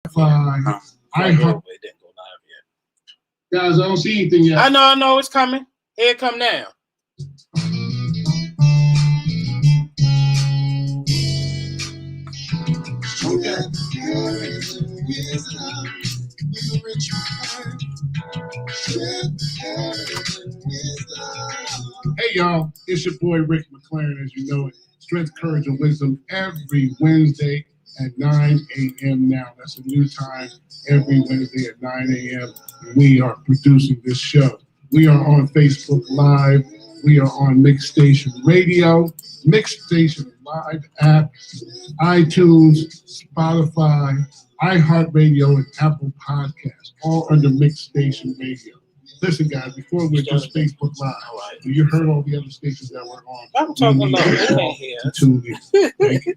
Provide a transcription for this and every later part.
I hope it didn't go live yet. Guys, I don't see anything yet. I know, it's coming. Here it come now. Hey y'all, it's your boy Rick McLaren, as you know it. Strength, Courage, and Wisdom every Wednesday at 9 a.m. now. That's a new time. Every Wednesday at 9 a.m. we are producing this show. We are on Facebook Live. We are on Mix Station Radio, Mix Station Live app, iTunes, Spotify, iHeartRadio, and Apple Podcasts, all under Mix Station Radio. Listen, guys, before we just Facebook Live, you heard all the other stations that we're on. I'm talking about to tune in. Thank you.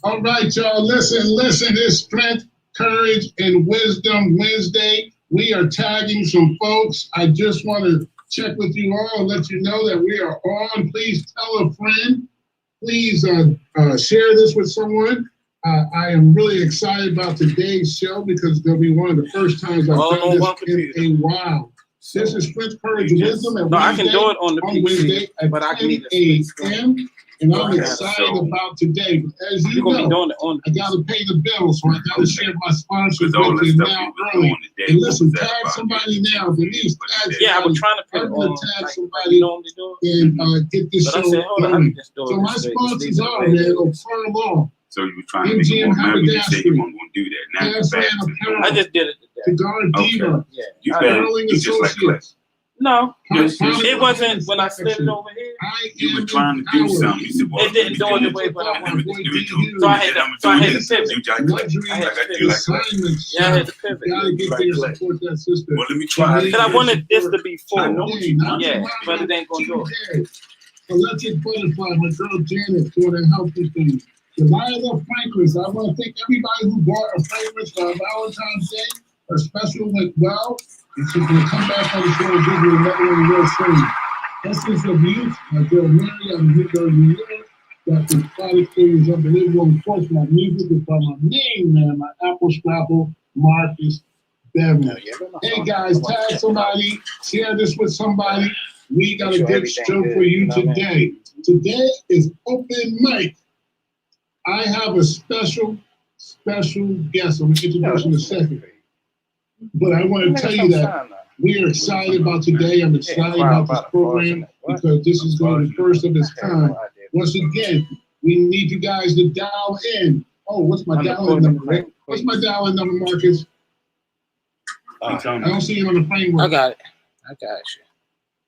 All right, y'all, listen, it's Strength, Courage, and Wisdom Wednesday. We are tagging some folks. I just want to check with you all and let you know that we are on. Please tell a friend. Please share this with someone. I am really excited about today's show because it's going to be one of the first times I've done this in a while. This is Strength, Courage, and Wisdom at I can do it on the Wednesday at but I can 10 a.m. And I'm excited about today. As you know, I got to pay the bills, so I got to share my sponsors with you now early. And listen, tag somebody now. Denise, tag I was trying to put I'm going to tag somebody and get this show going. So my sponsors are, man, Firm Law. So you were trying to make it more memorable. You said you weren't going to do that. Now I just did it today. Cigar Diva. You just like Flex. No, it wasn't when I slid it over here. You were trying to do something. You said, well, it didn't do it the way what I wanted to do. So I had to pivot. I had to pivot. Well, let me try. Because I wanted this to be full. Yeah, but it ain't going to do it. Electric Butterfly, my girl Janet, for the healthy things. Delilah Franklin. I want to thank everybody who bought a fragrance for Valentine's Day. Her special went well. And she's going to come back on the show and give you another one real soon. Essence of Youth, my girl Mary out of Newburgh, New York. Got the product is unbelievable. Of course, my music is by my main man, my Apple Scrapple, Marcus Bevan. Hey guys, tag somebody, share this with somebody. We got a good show for you today. Today is open mic. I have a special guest. I'm going to introduce in a second. But I want to tell you that we are excited about today. I'm excited about this program because this is going to be the first of its kind. Once again, we need you guys to dial in. Oh, what's my dial-in number, Rick? What's my dial-in number, Marcus? I don't see it on the framework. I got it. I got you.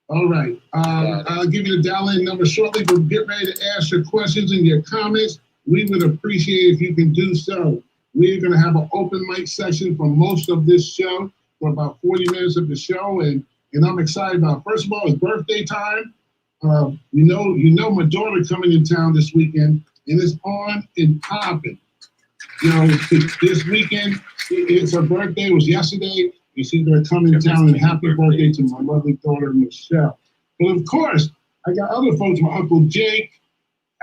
All right. I'll give you the dial-in number shortly, but get ready to ask your questions and your comments. We would appreciate if you can do so. We're going to have an open mic session for most of this show, for about 40 minutes of the show, and I'm excited about it. First of all, it's birthday time. You know my daughter coming in town this weekend, and it's on and popping. You know, this weekend, it's her birthday. It was yesterday, and she's going to come in town, and happy birthday to my lovely daughter, Michelle. But of course, I got other folks, my Uncle Jake.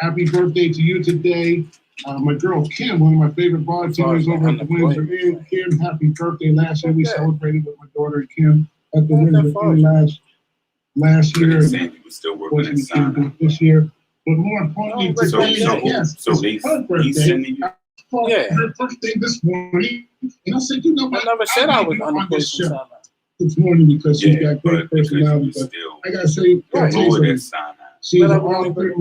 Happy birthday to you today. My girl Kim, one of my favorite bartenders over at the Windsor Inn. Kim, happy birthday. Last year we celebrated with my daughter Kim at the Windsor Inn last year. This year. But more importantly, today, it's her birthday. Her birthday this morning. And I said, you know what? I never said I was on this show this morning because she's got great personality. But I got to say, she's an author.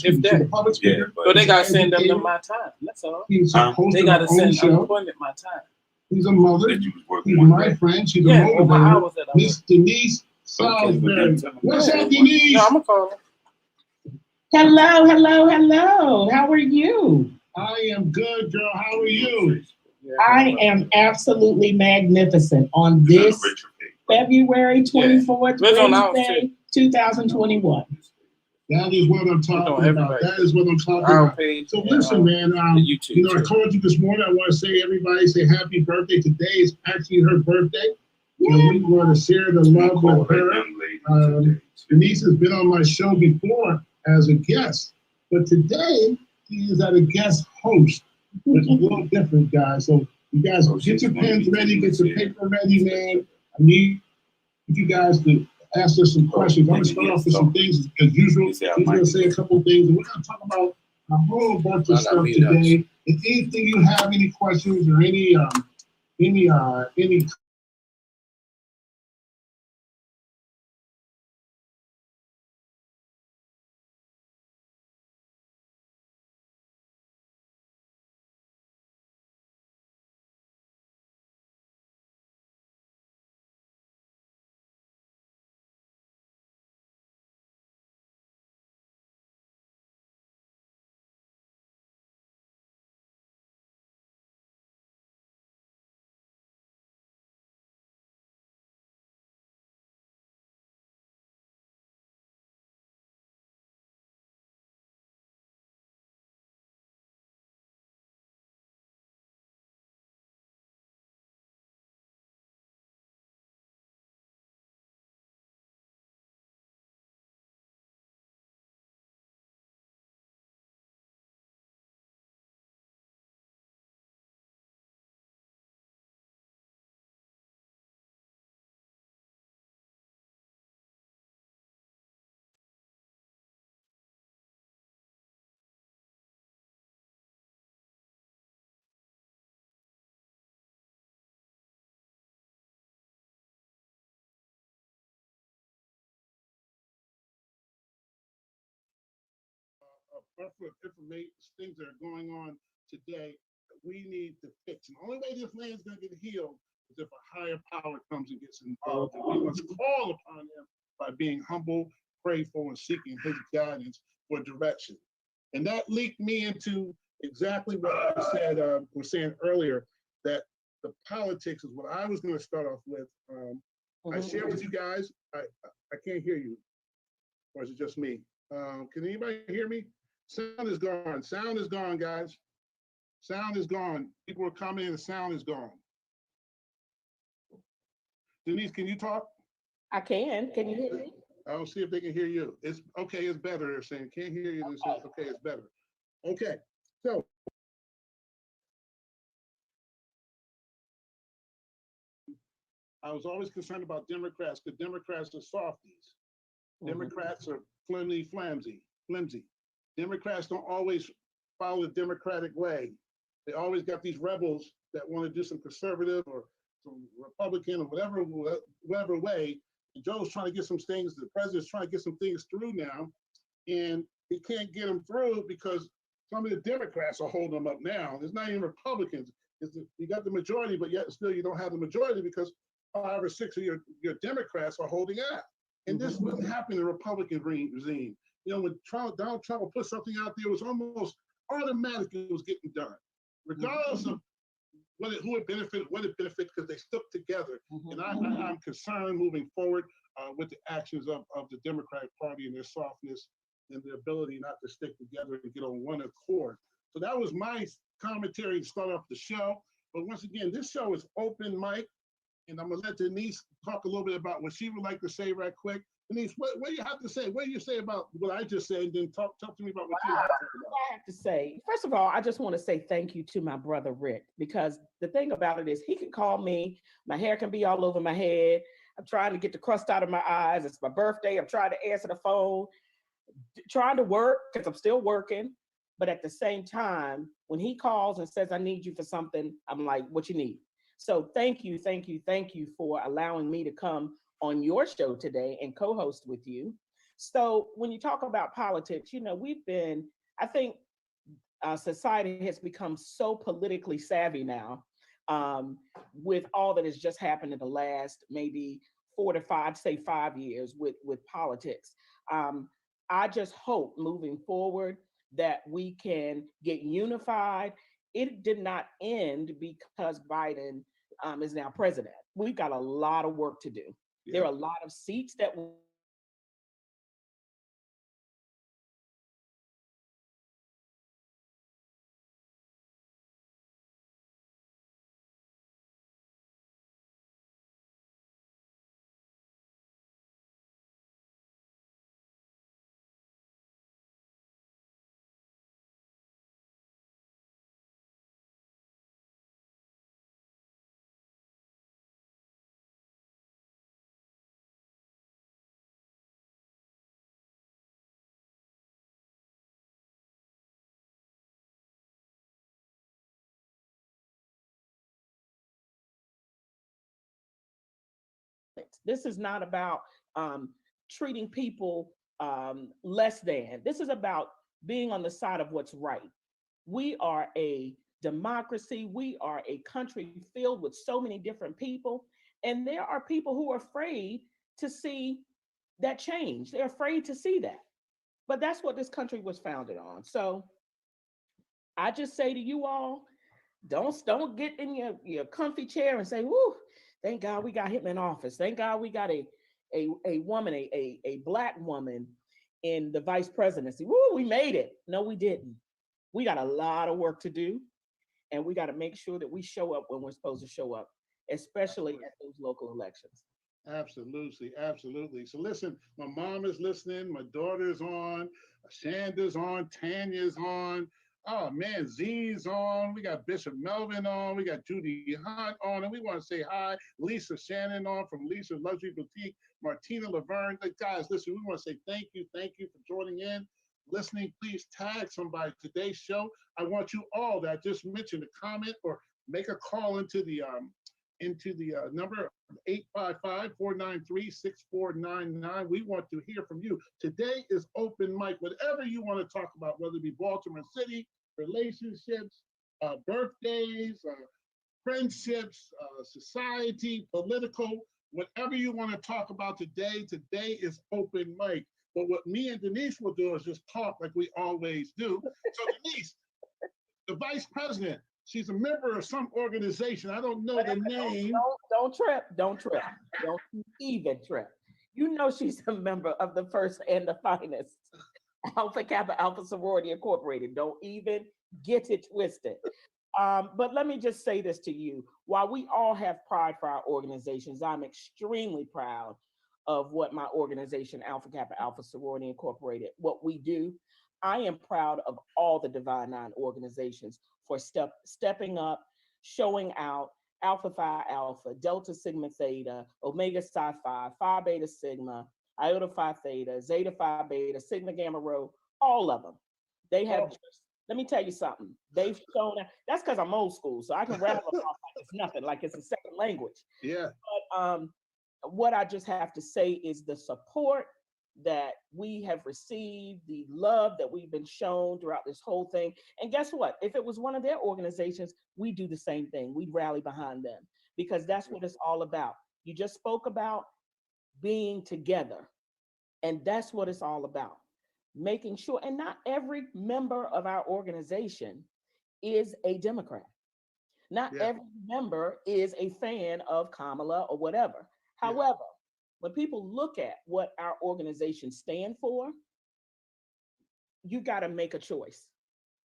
She's a public speaker. But they got to send them my time. That's all. They got to send unemployment my time. She's a mother. She's my friend. She's a motivator. Miss Denise SAULSBURY. What's up, Denise? No, I'm going to call her. Hello. How are you? I am good, girl. How are you? I am absolutely magnificent on this February 24th, Wednesday, 2021. That is what I'm talking about. That is what I'm talking about. So listen, man, I called you this morning. I want to say everybody say happy birthday. Today is actually her birthday. Yeah. And we want to share the love with her. Denise has been on my show before as a guest, but today she is as a guest host, which is a little different, guys. So You guys get your pens ready, get your paper ready, man. I need you guys to ask us some questions. I'm gonna start off with some things as usual. He's gonna say a couple things, and we're gonna talk about a whole bunch of stuff today. If anything you have any questions or any information, things that are going on today that we need to fix. And the only way this land is going to get healed is if a higher power comes and gets involved. And we must call upon him by being humble, prayerful, and seeking his guidance for direction. And that leaked me into exactly what I said, was saying earlier, that the politics is what I was going to start off with. I share with you guys, I can't hear you, or is it just me? Can anybody hear me? Sound is gone. Sound is gone, guys. Sound is gone. People are commenting, the sound is gone. Denise, can you talk? I can. Can you hear me? I'll see if they can hear you. It's okay, it's better. They're saying, can't hear you. Okay, it's better. Okay, so. I was always concerned about Democrats, because Democrats are softies. Democrats are flimsy. Democrats don't always follow the Democratic way. They always got these rebels that want to do some conservative or some Republican or whatever way. And Joe's trying to get some things, the president's trying to get some things through now, and he can't get them through because some of the Democrats are holding them up now. It's not even Republicans. You got the majority, but yet still you don't have the majority because 5 or 6 of your Democrats are holding out. And this wouldn't happen in the Republican regime. You know, when Donald Trump would put something out there, it was almost automatic it was getting done, regardless of who it benefited, what it benefited, because they stuck together. And I'm concerned moving forward with the actions of the Democratic Party and their softness and their ability not to stick together and get on one accord. So that was my commentary to start off the show. But once again, this show is open mic. And I'm gonna let Denise talk a little bit about what she would like to say right quick. Denise, what do you have to say? What do you say about what I just said? And then talk to me about what you have to say about. I have to say, first of all, I just want to say thank you to my brother Rick, because the thing about it is he can call me, my hair can be all over my head. I'm trying to get the crust out of my eyes. It's my birthday. I'm trying to answer the phone, trying to work because I'm still working. But at the same time, when he calls and says, I need you for something, I'm like, what you need? So thank you for allowing me to come on your show today and co-host with you. So when you talk about politics, you know, I think society has become so politically savvy now, with all that has just happened in the last maybe 4 to 5 years with politics. I just hope moving forward that we can get unified. It did not end because Biden is now president. We've got a lot of work to do. Yeah. There are a lot of seats that This is not about treating people less than. This is about being on the side of what's right. We are a democracy. We are a country filled with so many different people. And there are people who are afraid to see that change. They're afraid to see that. But that's what this country was founded on. So I just say to you all, don't get in your comfy chair and say, whoo, thank God we got him in office. Thank God we got a woman, a Black woman in the vice presidency. Woo, we made it. No, we didn't. We got a lot of work to do, and we got to make sure that we show up when we're supposed to show up, especially at those local elections. Absolutely, absolutely. So listen, my mom is listening, my daughter's on, Shanda's on, Tanya's on. Oh man, Z's on. We got Bishop Melvin on. We got Judy Hunt on, and we want to say hi. Lisa Shannon on from Lisa Luxury Boutique. Martina Laverne. Guys, listen, we want to say thank you for joining in, listening. Please tag somebody today's show. I want you all that just mentioned to comment or make a call into the number 855-493-6499. We want to hear from you. Today is open mic. Whatever you want to talk about, whether it be Baltimore City, relationships, birthdays, friendships, society, political, whatever you want to talk about today is open mic. But what me and Denise will do is just talk like we always do. So Denise, the vice president, she's a member of some organization. I don't know the name. Don't trip. Don't even trip. You know she's a member of the first and the finest, Alpha Kappa Alpha Sorority Incorporated. Don't even get it twisted. But let me just say this to you. While we all have pride for our organizations, I'm extremely proud of what my organization, Alpha Kappa Alpha Sorority Incorporated, what we do. I am proud of all the Divine Nine organizations for stepping up, showing out, Alpha Phi Alpha, Delta Sigma Theta, Omega Psi Phi, Phi Beta Sigma, Iota Phi Theta, Zeta Phi Beta, Sigma Gamma Rho, all of them. They have let me tell you something. They've shown that's because I'm old school, so I can rattle them off like it's nothing, like it's a second language. Yeah. But what I just have to say is the support that we have received, the love that we've been shown throughout this whole thing. And guess what? If it was one of their organizations, we do the same thing. We'd rally behind them because that's what it's all about. You just spoke about being together, and that's what it's all about. Making sure, and not every member of our organization is a Democrat. Not every member is a fan of Kamala or whatever. However, when people look at what our organizations stand for, you got to make a choice.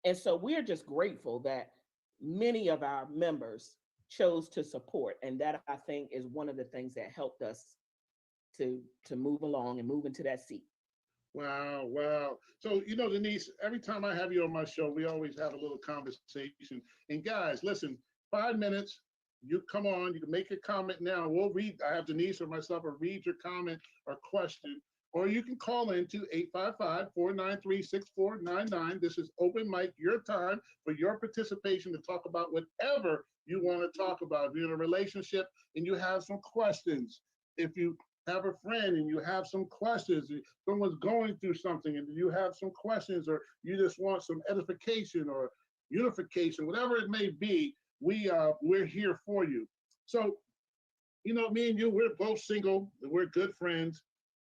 And so we're just grateful that many of our members chose to support. And that, I think, is one of the things that helped us to move along and move into that seat. Wow, wow. So, Denise, every time I have you on my show, we always have a little conversation. And guys, listen, 5 minutes, you come on, you can make a comment now. We'll read, I have Denise or myself, or read your comment or question, or you can call in to 855-493-6499. This is open mic, your time for your participation to talk about whatever you want to talk about. If you're in a relationship and you have some questions, if you have a friend and you have some questions, someone's going through something and you have some questions, or you just want some edification or unification, whatever it may be, we're here for you. So, me and you, we're both single, we're good friends,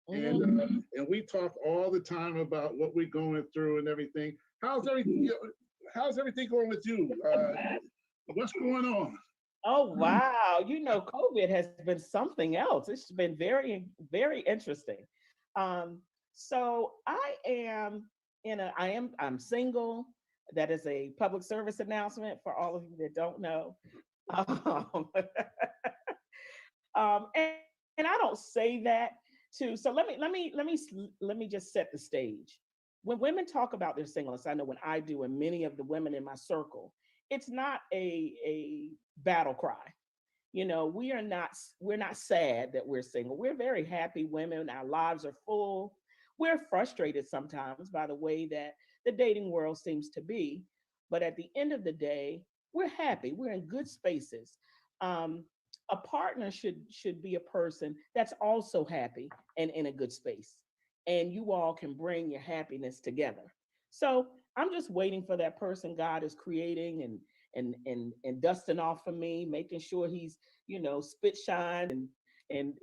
and we talk all the time about what we're going through and everything. How's everything going with you? What's going on? Oh, wow. COVID has been something else. It's been very, very interesting. So I'm single. That is a public service announcement for all of you that don't know. And I don't say that so let me just set the stage. When women talk about their singleness, I know when I do, and many of the women in my circle, it's not a battle cry. We're not sad that we're single. We're very happy women. Our lives are full. We're frustrated sometimes by the way that the dating world seems to be. But at the end of the day, we're happy. We're in good spaces. a partner should be a person that's also happy and in a good space, and you all can bring your happiness together. So I'm just waiting for that person God is creating and dusting off for me, making sure he's, spit shine and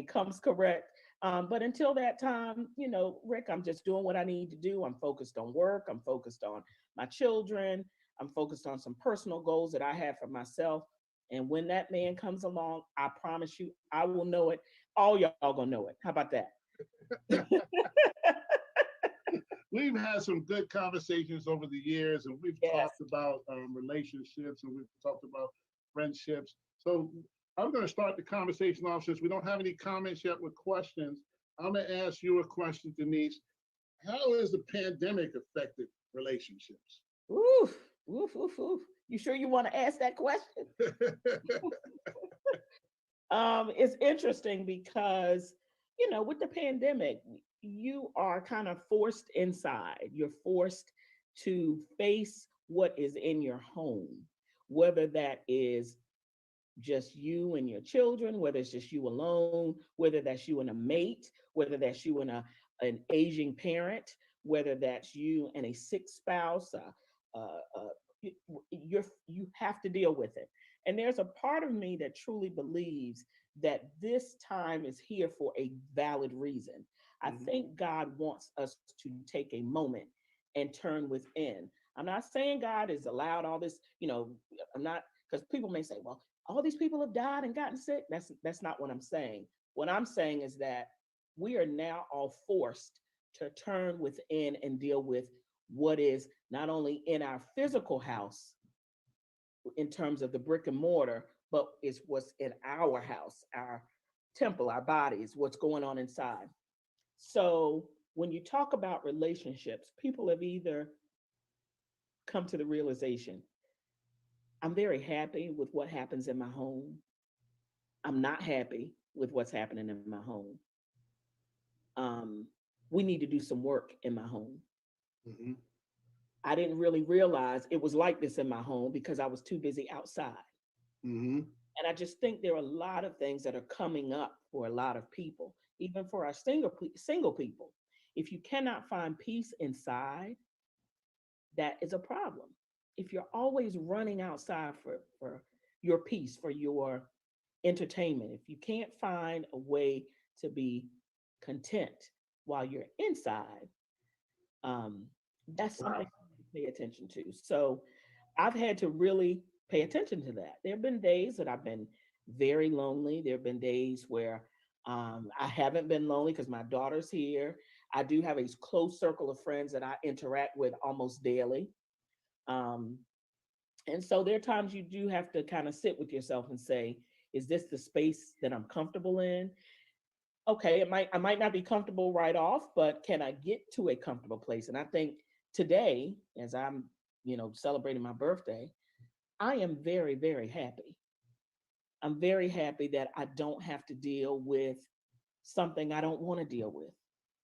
comes correct. But until that time, Rick, I'm just doing what I need to do. I'm focused on work. I'm focused on my children. I'm focused on some personal goals that I have for myself. And when that man comes along, I promise you, I will know it. All y'all gonna know it. How about that? We've had some good conversations over the years, and we've talked about relationships, and we've talked about friendships. So I'm going to start the conversation off, since we don't have any comments yet with questions. I'm going to ask you a question, Denise. How has the pandemic affected relationships? Oof, oof, oof, oof. You sure you want to ask that question? It's interesting because, with the pandemic, you are kind of forced inside. You're forced to face what is in your home, whether that is just you and your children, whether it's just you alone, whether that's you and a mate, whether that's you and an aging parent, whether that's you and a sick spouse. You have to deal with it. And there's a part of me that truly believes that this time is here for a valid reason. I think God wants us to take a moment and turn within. I'm not saying God has allowed all this, I'm not, because people may say, well, all these people have died and gotten sick. That's not what I'm saying. What I'm saying is that we are now all forced to turn within and deal with what is not only in our physical house in terms of the brick and mortar, but is what's in our house, our temple, our bodies, what's going on inside. So when you talk about relationships, people have either come to the realization, I'm very happy with what happens in my home. I'm not happy with what's happening in my home. We need to do some work in my home. Mm-hmm. I didn't really realize it was like this in my home because I was too busy outside. Mm-hmm. And I just think there are a lot of things that are coming up for a lot of people, even for our single people. If you cannot find peace inside, that is a problem. If you're always running outside for your peace, for your entertainment, if you can't find a way to be content while you're inside, that's something to pay attention to. So I've had to really pay attention to that. There have been days that I've been very lonely. There have been days where I haven't been lonely because my daughter's here. I do have a close circle of friends that I interact with almost daily. And so there are times you do have to kind of sit with yourself and say, is this the space that I'm comfortable in? Okay, I might not be comfortable right off, but can I get to a comfortable place? And I think today, as I'm, celebrating my birthday, I am very, very happy. I'm very happy that I don't have to deal with something I don't want to deal with.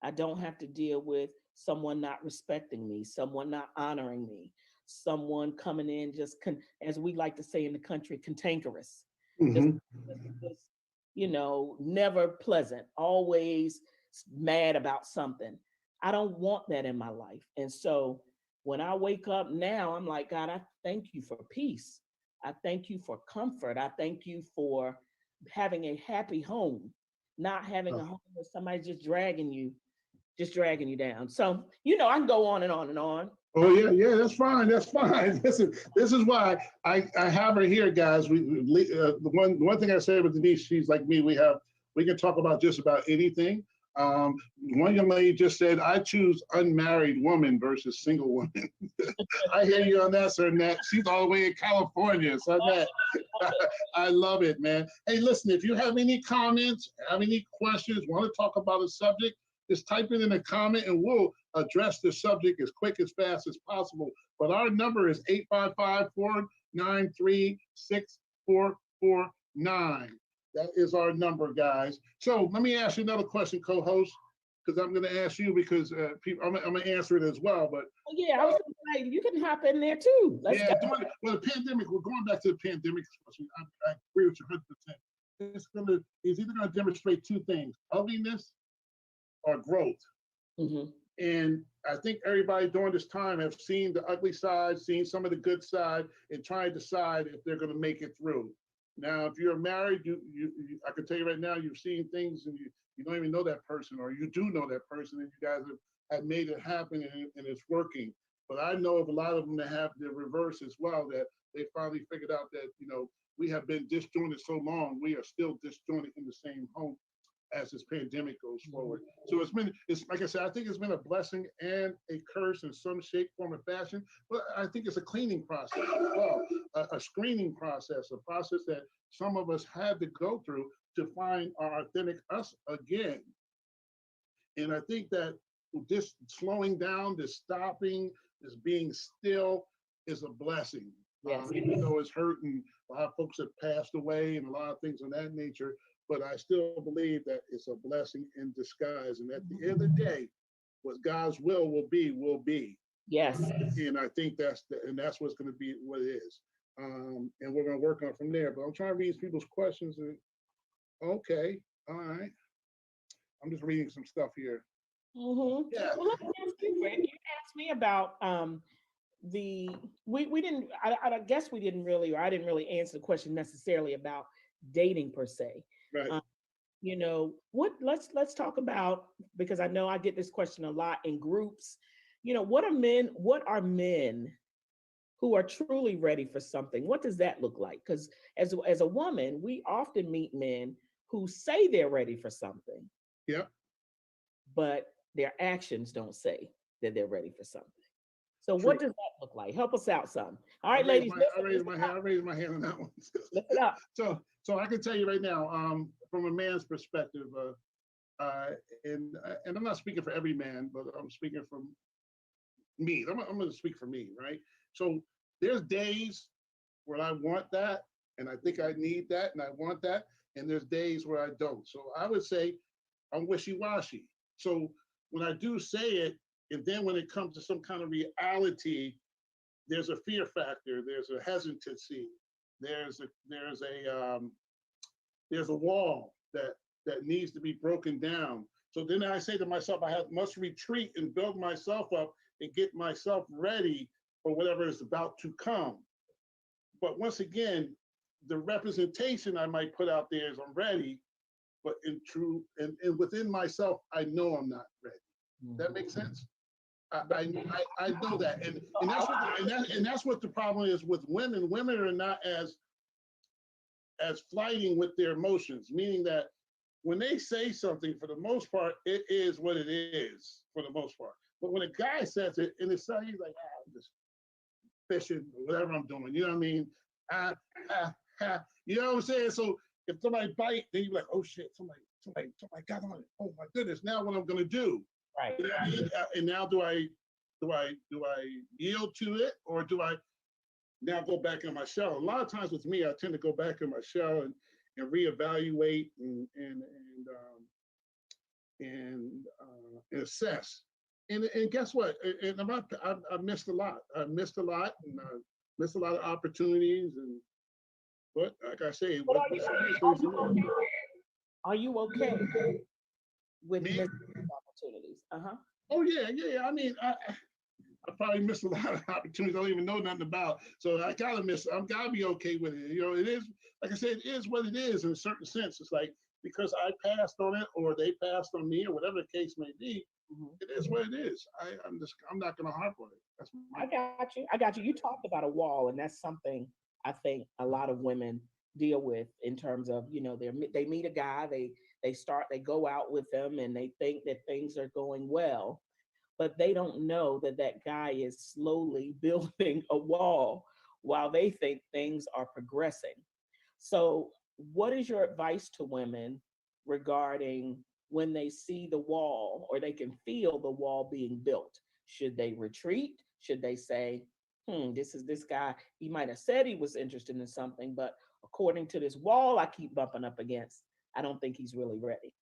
I don't have to deal with someone not respecting me, someone not honoring me, someone coming in just, as we like to say in the country, cantankerous. Mm-hmm. Just, never pleasant, always mad about something. I don't want that in my life. And so when I wake up now, I'm like, God, I thank you for peace. I thank you for comfort. I thank you for having a happy home, not having a home where somebody's just dragging you down. So, I can go on and on and on. Oh yeah, that's fine. That's fine. This is why I have her here, guys. The one thing I said with Denise, she's like me. We can talk about just about anything. One young lady just said, I choose unmarried woman versus single woman. I hear you on that, sir. Nat. She's all the way in California. So that I love it, man. Hey, listen, if you have any comments, have any questions, want to talk about a subject, just type it in a comment and we'll address the subject as quick, as fast as possible. But our number is 855-493-6449. That is our number, guys. So let me ask you another question, co-host, because I'm going to ask you because I'm going to answer it as well. But yeah, I was going to say, you can hop in there too. Let's go. Well, the pandemic, we're going back to the pandemic. I agree with you 100%. it's either gonna demonstrate two things: ugliness or growth. Mm-hmm. And I think everybody during this time have seen the ugly side, seen some of the good side, and trying to decide if they're going to make it through. Now, if you're married, I can tell you right now, you've seen things and you don't even know that person, or you do know that person, and you guys have made it happen and it's working. But I know of a lot of them that have the reverse as well, that they finally figured out that, we have been disjointed so long, we are still disjointed in the same home as this pandemic goes forward. So it's like I said, I think it's been a blessing and a curse in some shape, form, or fashion, but I think it's a cleaning process as well, a screening process, a process that some of us had to go through to find our authentic us again. And I think that this slowing down, this stopping, this being still is a blessing. Yes. Even though it's hurt and a lot of folks have passed away and a lot of things of that nature, but I still believe that it's a blessing in disguise. And at the end of the day, what God's will be, will be. Yes. And I think that's what's going to be what it is. And we're going to work on from there. But I'm trying to read people's questions. And okay, all right. I'm just reading some stuff here. Mm-hmm. Yeah. Well, let me ask you, Rick. You asked me about we didn't. I guess we didn't really, or I didn't really answer the question necessarily about dating per se. Right. Let's talk about, because I know I get this question a lot in groups. What are men who are truly ready for something? What does that look like? Because as a woman, we often meet men who say they're ready for something. Yep. But their actions don't say that they're ready for something. So True. what does that look like? Help us out some. All right, ladies. I raised my hand on that one. Lift it up. So I can tell you right now, from a man's perspective, and I'm not speaking for every man, but I'm speaking from me. I'm going to speak for me, right? So there's days where I want that, and I think I need that, and I want that, and there's days where I don't. So I would say I'm wishy-washy. So when I do say it, and then when it comes to some kind of reality, there's a fear factor, there's a hesitancy, there's a wall that needs to be broken down. So then I say to myself, must retreat and build myself up and get myself ready for whatever is about to come. But once again, the representation I might put out there is I'm ready, but and within myself, I know I'm not ready. That makes sense? I know that, and that's what the problem is with women. Women are not as flighting with their emotions, meaning that when they say something, for the most part, it is what it is, for the most part. But when a guy says it, and it's he's like, I'm just fishing, whatever I'm doing, you know what I mean? You know what I'm saying? So if somebody bite, then you're like, oh shit, somebody got on it. Oh my goodness, now what I'm gonna do? Right. And now do I yield to it, or do I now go back in my shell? A lot of times with me, I tend to go back in my shell and reevaluate and assess. And guess what? And I missed a lot. I missed a lot, and I missed a lot of opportunities. But like I say, are you okay with missing opportunities? Oh yeah. I mean, I probably missed a lot of opportunities I don't even know nothing about. So I gotta be okay with it. It is, like I said, it is what it is in a certain sense. It's like, because I passed on it, or they passed on me, or whatever the case may be, it is what it is. I'm not gonna harp on it. I got you. You talked about a wall, and that's something I think a lot of women deal with in terms of, they meet a guy, they go out with them, and they think that things are going well, but they don't know that that guy is slowly building a wall while they think things are progressing. So what is your advice to women regarding when they see the wall, or they can feel the wall being built? Should they retreat? Should they say, this guy, he might have said he was interested in something, but according to this wall I keep bumping up against, I don't think he's really ready?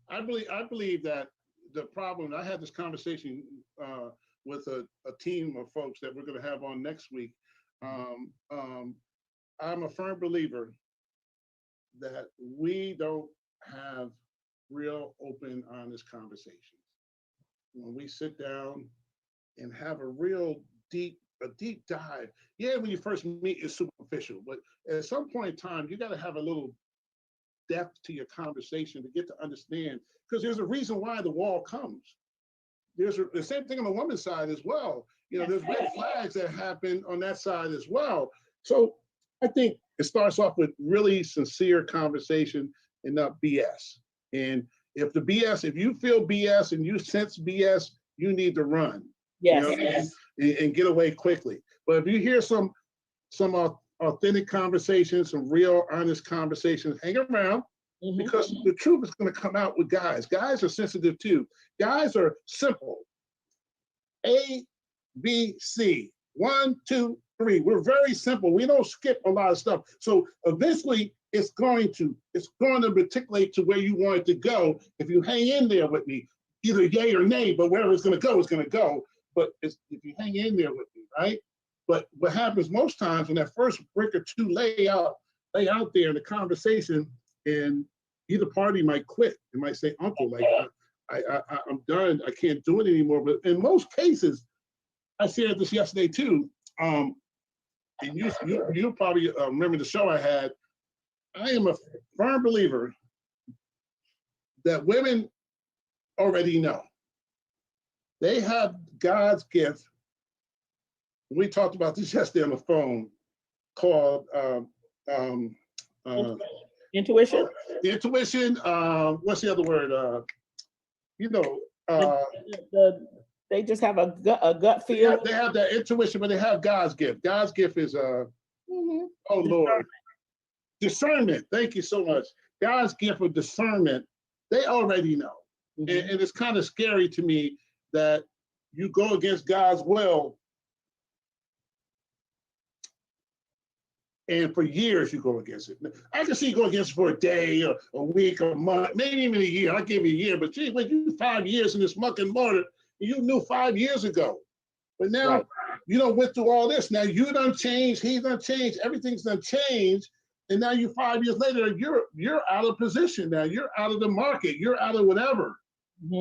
I believe that the problem, I had this conversation with a team of folks that we're going to have on next week. I'm a firm believer that we don't have real open, honest conversations. When we sit down and have a real deep dive. Yeah, when you first meet, it's superficial, but at some point in time, you got to have a little depth to your conversation to get to understand, because there's a reason why the wall comes. There's the same thing on the woman's side as well. You know, there's red flags that happen on that side as well. So I think it starts off with really sincere conversation and not BS. And if you feel BS and you sense BS, you need to run. Yes. You know, and get away quickly. But if you hear some authentic conversations, some real honest conversations, hang around, because the truth is going to come out with guys. Guys are sensitive too. Guys are simple. A, B, C. 1, 2, 3. We're very simple. We don't skip a lot of stuff. So eventually it's going to articulate to where you want it to go. If you hang in there with me, either yay or nay, but wherever it's going to go, it's going to go. But if you hang in there with me, right? But what happens most times when that first brick or two lay out there in the conversation, and either party might quit. It might say, "Uncle, like I'm done. I can't do it anymore." But in most cases, I shared this yesterday too. And you probably remember the show I had. I am a firm believer that women already know. They have God's gift. We talked about this yesterday on the phone, called intuition. Intuition. What's the other word? They just have a gut feel. They have that intuition, but they have God's gift. God's gift is oh Lord, discernment. Thank you so much. God's gift of discernment. They already know, and it's kind of scary to me that you go against God's will, and for years you go against it. I can see you go against it for a day or a week or a month, maybe even a year. I'll give you a year, but gee, when you 5 years in this muck and mortar, you knew 5 years ago. But now you done went through all this. Now you done changed, he done changed, everything's done changed. And now you 5 years later, you're out of position now. You're out of the market. You're out of whatever.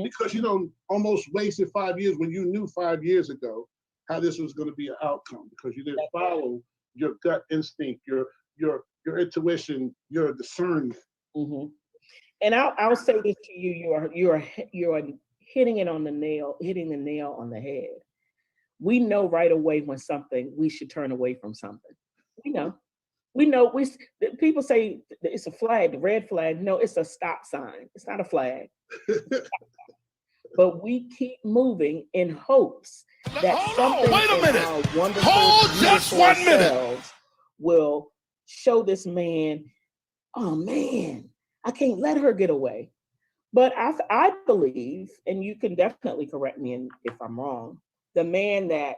Because you done almost wasted 5 years when you knew 5 years ago how this was going to be an outcome, because you didn't follow your gut instinct, your intuition, your discernment. And I'll say this to you: you are hitting the nail on the head. We know right away when we should turn away from something. We know. People say it's a flag, the red flag. No, it's a stop sign. It's not a flag. But we keep moving in hopes that something in our wonderful, beautiful selves will show this man, oh man, I can't let her get away. But I believe, and you can definitely correct me if I'm wrong, the man that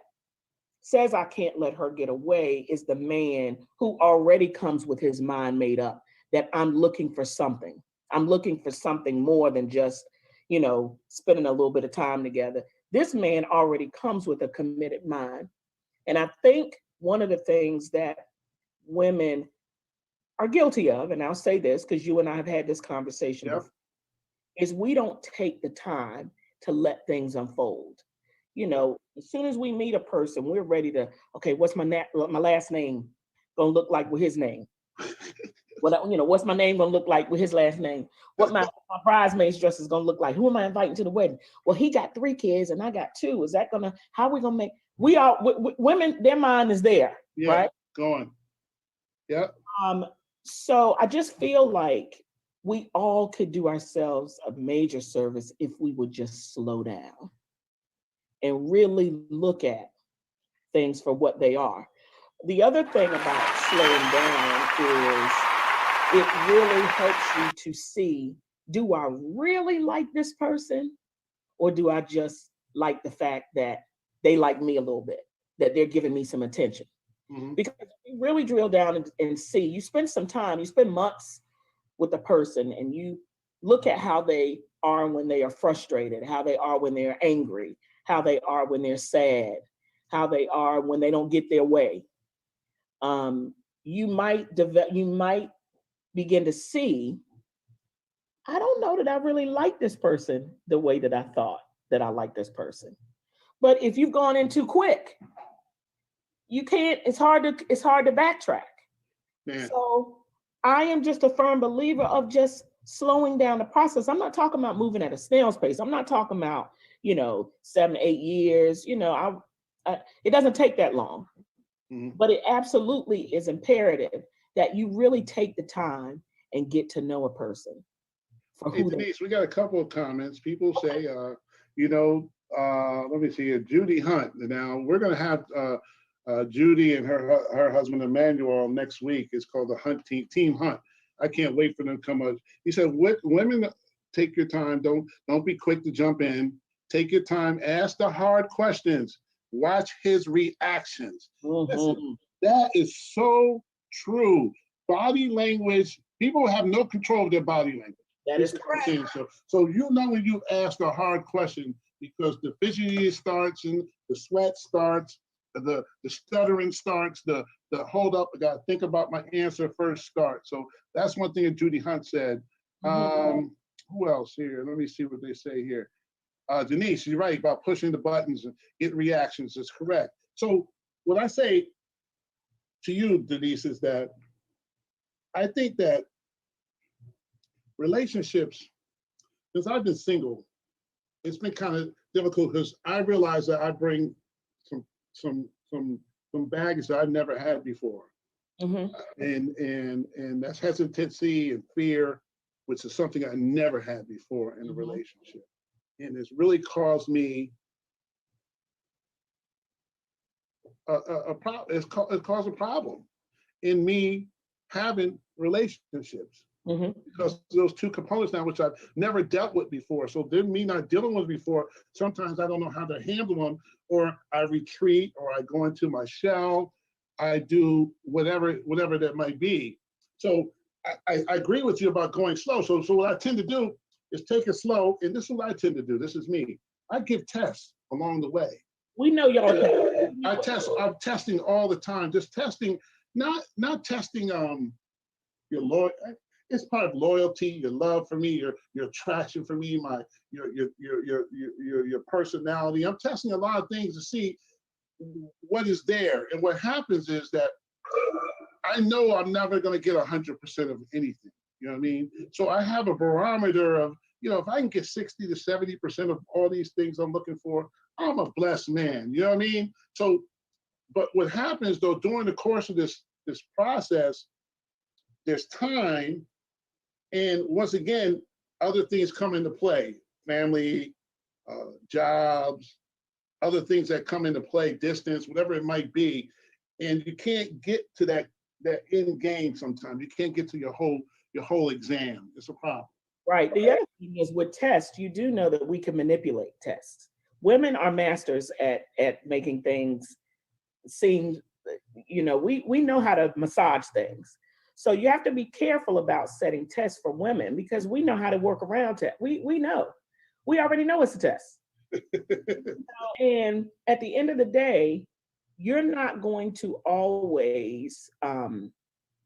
says I can't let her get away is the man who already comes with his mind made up, that I'm looking for something. I'm looking for something more than just, spending a little bit of time together. This man already comes with a committed mind. And I think one of the things that women are guilty of, and I'll say this because you and I have had this conversation before, is we don't take the time to let things unfold. As soon as we meet a person, we're ready to, okay, what's my last name gonna look like with his name? What's my name gonna look like with his last name? What my bridesmaid's dress is gonna look like? Who am I inviting to the wedding? Well, he got 3 kids and I got 2. How are we gonna make? We are women. Their mind is there, right? Going. Yeah. So I just feel like we all could do ourselves a major service if we would just slow down and really look at things for what they are. The other thing about slowing down is it really helps you to see, do I really like this person? Or do I just like the fact that they like me a little bit, that they're giving me some attention? Because you really drill down and see, you spend months with the person and you look at how they are when they are frustrated, how they are when they're angry, how they are when they're sad, how they are when they don't get their way. You might begin to see, I don't know that I really like this person the way that I thought that I like this person. But if you've gone in too quick, you can't, it's hard to backtrack. Yeah. So I am just a firm believer of just slowing down the process. I'm not talking about moving at a snail's pace. I'm not talking about, 7, 8 years, it doesn't take that long. Mm-hmm. But it absolutely is imperative that you really take the time and get to know a person. Hey, Denise, we got a couple of comments. People say, let me see here, Judy Hunt. Now, we're going to have Judy and her husband Emmanuel next week. It's called the Hunt Team Hunt. I can't wait for them to come up. He said, women, take your time. Don't be quick to jump in. Take your time. Ask the hard questions. Watch his reactions. Mm-hmm. Listen, that is so true. Body language, people have no control of their body language. That is correct. So when you ask a hard question, because the fidgeting starts and the sweat starts, the stuttering starts, the hold up, I got to think about my answer first starts. So that's one thing that Judy Hunt said. Mm-hmm. Who else here? Let me see what they say here. Denise, you're right about pushing the buttons and get reactions. Is correct. So what I say to you, Denise, is that I think that relationships, since I've been single, it's been kind of difficult because I realize that I bring some baggage that I've never had before. Mm-hmm. And that's hesitancy and fear, which is something I never had before in a relationship. And it's really caused me a problem. It caused a problem in me having relationships. Mm-hmm. Because those two components now, which I've never dealt with before. So then me not dealing with before, sometimes I don't know how to handle them, or I retreat, or I go into my shell, I do whatever that might be. So I agree with you about going slow. So what I tend to do is take it slow, and this is what I tend to do. This is me. I give tests along the way. We know y'all. I'm testing all the time, just testing, not testing your loyalty. It's part of loyalty, your love for me, your attraction for me, your personality. I'm testing a lot of things to see what is there. And what happens is that I know I'm never going to get 100% of anything. You know what I mean? So I have a barometer of, if I can get 60 to 70% of all these things I'm looking for, I'm a blessed man. You know what I mean? So, but what happens though, during the course of this process, there's time. And once again, other things come into play, family, jobs, other things that come into play, distance, whatever it might be. And you can't get to that end game sometimes. You can't get to your whole exam. It's a problem. Right. The other thing is with tests, you do know that we can manipulate tests. Women are masters at making things seem, we know how to massage things. So you have to be careful about setting tests for women because we know how to work around tests. We know. We already know it's a test. And at the end of the day, you're not going to always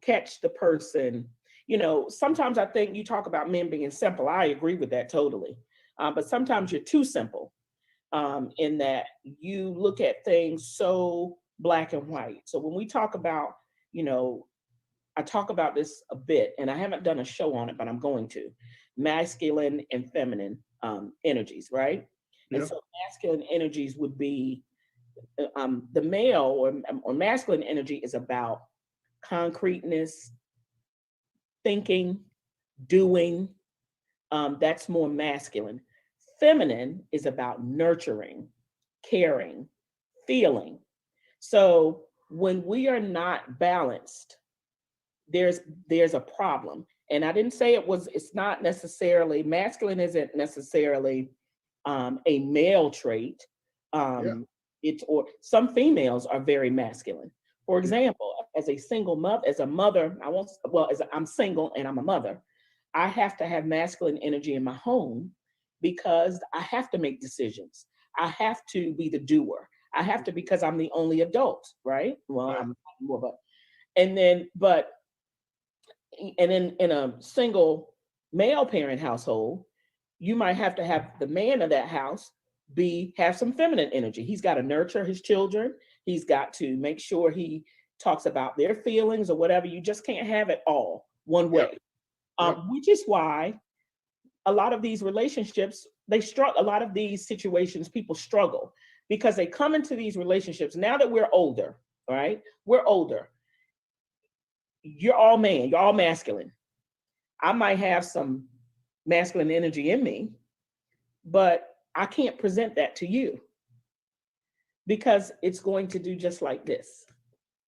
catch the person. Sometimes I think you talk about men being simple. I agree with that totally. But sometimes you're too simple in that you look at things so black and white. So when we talk about, I talk about this a bit, and I haven't done a show on it, but I'm going to. Masculine and feminine energies, right? Yeah. And so masculine energies would be the male or masculine energy is about concreteness, thinking, doing. That's more masculine. Feminine is about nurturing, caring, feeling. So when we are not balanced, there's a problem. And I didn't say it's not necessarily, masculine isn't necessarily a male trait. It's, or some females are very masculine. For example, as a single mother, as a mother, I'm single and I'm a mother, I have to have masculine energy in my home because I have to make decisions. I have to be the doer. I have to, because I'm the only adult, right? Well, I'm more of a, and then, but and in a single male parent household, you might have to have the man of that house have some feminine energy. He's got to nurture his children. He's got to make sure he talks about their feelings or whatever. You just can't have it all one way. Which is why a lot of these relationships, they struggle. A lot of these situations, people struggle because they come into these relationships now that we're older, right? We're older. You're all man, you're all masculine. I might have some masculine energy in me, but I can't present that to you because it's going to do just like this.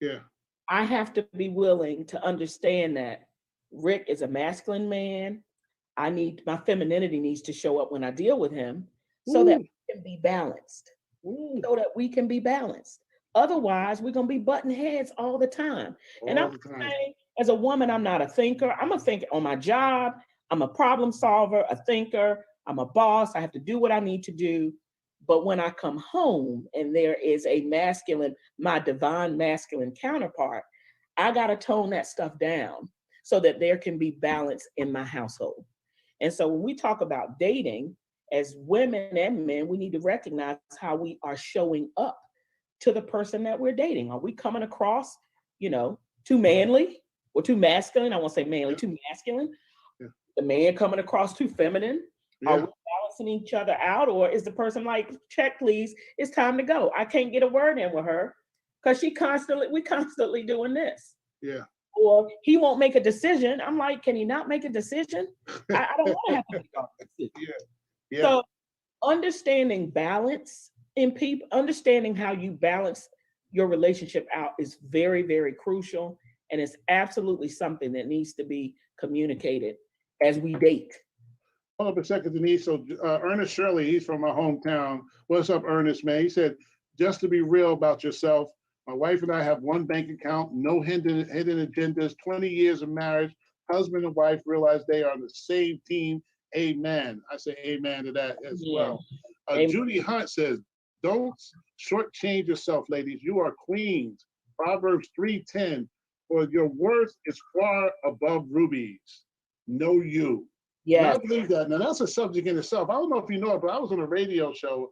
Yeah. I have to be willing to understand that Rick is a masculine man. My femininity needs to show up when I deal with him so that we can be balanced. So that we can be balanced. Otherwise, we're going to be butting heads all the time. And I'm saying, as a woman, I'm not a thinker. I'm a thinker on my job. I'm a problem solver, a thinker. I'm a boss. I have to do what I need to do. But when I come home and there is a masculine, my divine masculine counterpart, I got to tone that stuff down so that there can be balance in my household. And so when we talk about dating, as women and men, we need to recognize how we are showing up to the person that we're dating. Are we coming across, too manly or too masculine? I won't say manly, too masculine. Yeah. The man coming across too feminine. Yeah. Are we balancing each other out? Or is the person like, check, please, it's time to go. I can't get a word in with her because we constantly doing this. Yeah. Or he won't make a decision. I'm like, can he not make a decision? I don't want to have to make a decision. Yeah. Yeah. So understanding balance in people, understanding how you balance your relationship out is very, very crucial. And it's absolutely something that needs to be communicated as we date. Hold up a second, Denise. So Ernest Shirley, he's from my hometown. What's up, Ernest, man? He said, just to be real about yourself, my wife and I have one bank account, no hidden agendas, 20 years of marriage. Husband and wife realize they are on the same team. Amen. I say amen to that as well. Judy Hunt says, don't shortchange yourself, ladies. You are queens. Proverbs 3:10, for your worth is far above rubies. Know you. Yeah, I believe that. Now that's a subject in itself. I don't know if you know it, but I was on a radio show,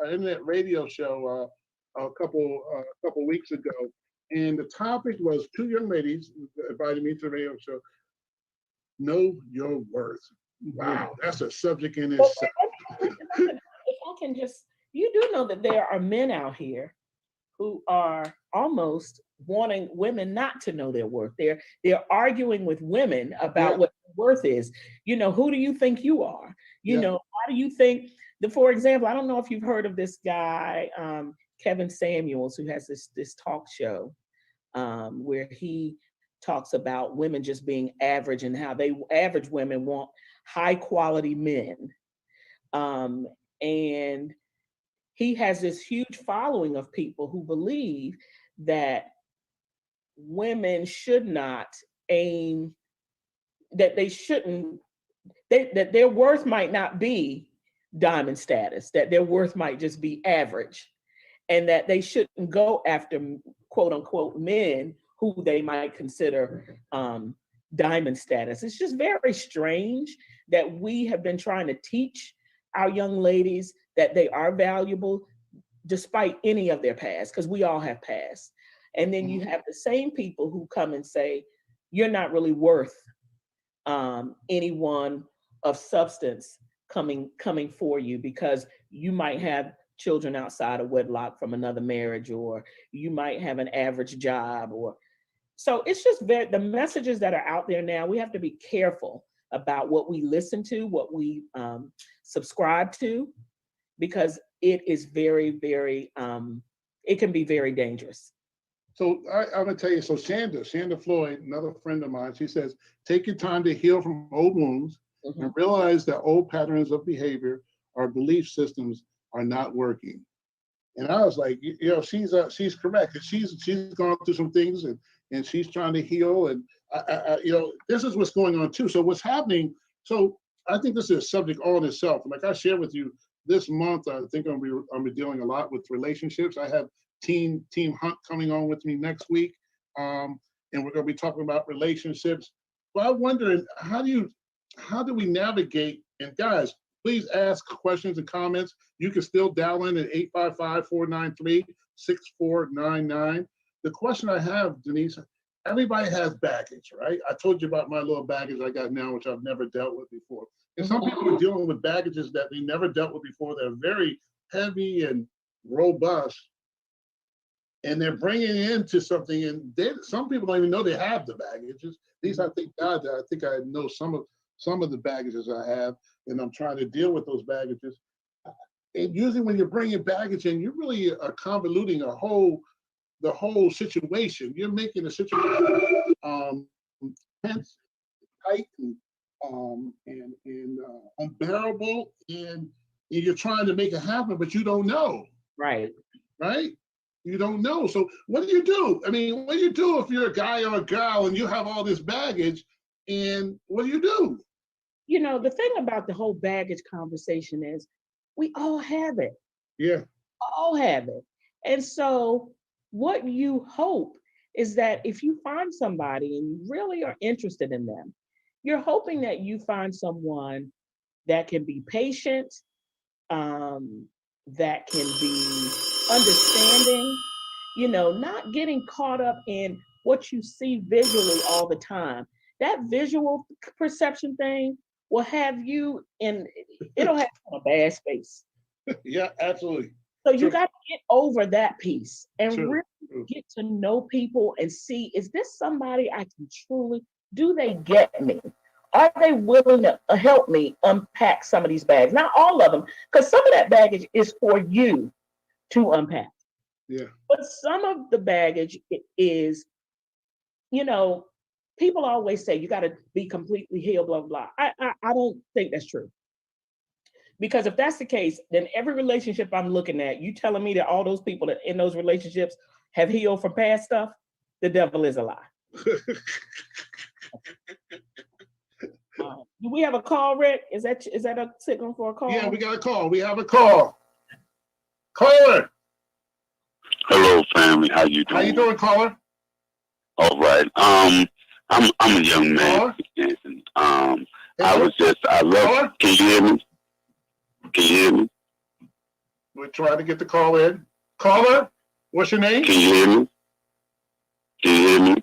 an internet radio show a couple weeks ago, and the topic was two young ladies invited me to the radio show. Know your worth. Wow, that's a subject in itself. If I can just, you do know that there are men out here who are almost wanting women not to know their worth. They're arguing with women about what worth is. Who do you think you are? Why do you think for example, I don't know if you've heard of this guy, Kevin Samuels, who has this talk show where he talks about women just being average and how average women want high quality men. And he has this huge following of people who believe that women should not aim, that their worth might not be diamond status, that their worth might just be average, and that they shouldn't go after quote unquote men who they might consider diamond status. It's just very strange that we have been trying to teach our young ladies that they are valuable despite any of their past, because we all have past. And then you have the same people who come and say, you're not really worth anyone of substance coming for you because you might have children outside of wedlock from another marriage, or you might have an average job, so it's just the messages that are out there now, we have to be careful about what we listen to, what we subscribe to, because it is very, very, it can be very dangerous. So I'm gonna tell you, so Shanda Floyd, another friend of mine, she says, take your time to heal from old wounds and realize that old patterns of behavior or belief systems are not working. And I was like, she's correct. She's gone through some things and she's trying to heal. And this is what's going on too. So what's happening? So I think this is a subject all in itself. Like I shared with you this month, I think I'm be dealing a lot with relationships. I have Team Hunt coming on with me next week, and we're going to be talking about relationships. Well, I'm wondering, how do we navigate? And guys, please ask questions and comments. You can still dial in at 855-493-6499. The question I have, Denise, everybody has baggage, right? I told you about my little baggage I got now, which I've never dealt with before. And some people are dealing with baggages that they never dealt with before. They're very heavy and robust. And they're bringing into something, and some people don't even know they have the baggages. These, I think, God, I think I know some of the baggages I have, and I'm trying to deal with those baggages. And usually, when you're bringing baggage in, you really are convoluting the whole situation. You're making the situation tense, tight, and unbearable, and you're trying to make it happen, but you don't know. Right. You don't know. So what do you do? I mean, what do you do if you're a guy or a girl and you have all this baggage, and what do you do? You know, the thing about the whole baggage conversation is we all have it. Yeah. All have it. And so what you hope is that if you find somebody and you really are interested in them, you're hoping that you find someone that can be patient, that can be understanding, you know, not getting caught up in what you see visually all the time. That visual perception thing will have you it'll have you in a bad space. Yeah, absolutely. So you got to get over that piece and True. really get to know people and see, is this somebody I can truly, do they get me? Are they willing to help me unpack some of these bags? Not all of them, because some of that baggage is for you to unpack. Yeah. But some of the baggage is, you know, people always say you got to be completely healed, blah, blah, blah. I don't think that's true. Because if that's the case, then every relationship I'm looking at, you telling me that all those people that in those relationships have healed from past stuff, the devil is a lie. Do we have a call, Rick? Is that a signal for a call? Yeah, we got a call. We have a call. Caller. Hello, family. How you doing? How you doing, caller? All right. I'm a young man. And, I love. Can you hear me? Can you hear me? We're trying to get the call in. Caller, what's your name? Can you hear me? Can you hear me?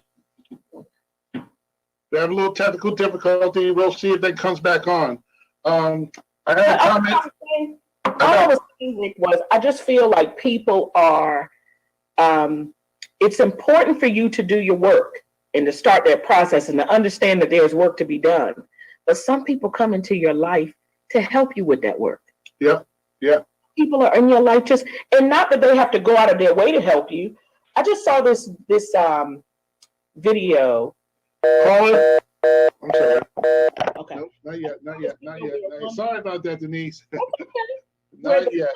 We have a little technical difficulty. We'll see if that comes back on. I had a comment. All I was saying was, I just feel like people are, it's important for you to do your work and to start that process and to understand that there's work to be done. But some people come into your life to help you with that work. Yeah, yeah. People are in your life and not that they have to go out of their way to help you. I just saw this video. Caller? I'm sorry. Okay. Nope, not yet. Sorry about that, Denise. Not yet.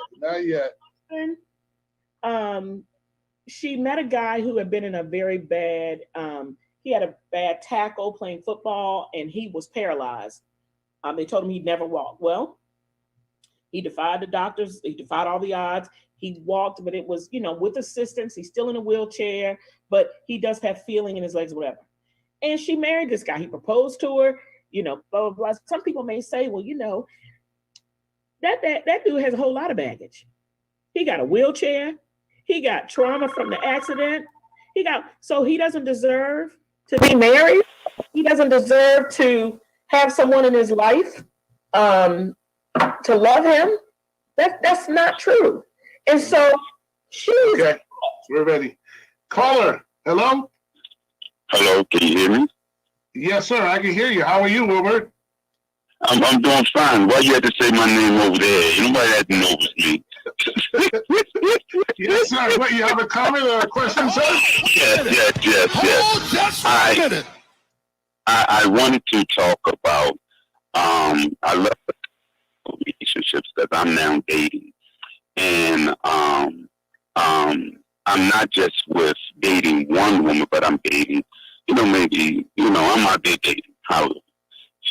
She met a guy who had been in a very bad, he had a bad tackle playing football and he was paralyzed. They told him he'd never walk. Well, he defied the doctors. He defied all the odds. He walked, but it was, with assistance. He's still in a wheelchair, but he does have feeling in his legs, whatever. And she married this guy. He proposed to her, blah, blah, blah. Some people may say, well, that dude has a whole lot of baggage. He got a wheelchair. He got trauma from the accident. So he doesn't deserve to be married. He doesn't deserve to have someone in his life to love him. That's not true. And so she's okay. We're ready. Caller, hello? Hello, can you hear me? Yes, sir. I can hear you. How are you, Wilbert? I'm doing fine. Why you had to say my name over there? Nobody had to know it was me. Yes, sir. What, you have a comment or a question, sir? Yes. I wanted to talk about I love relationships that I'm now dating. And I'm not just with dating one woman, but I'm dating, maybe, I'm out there dating.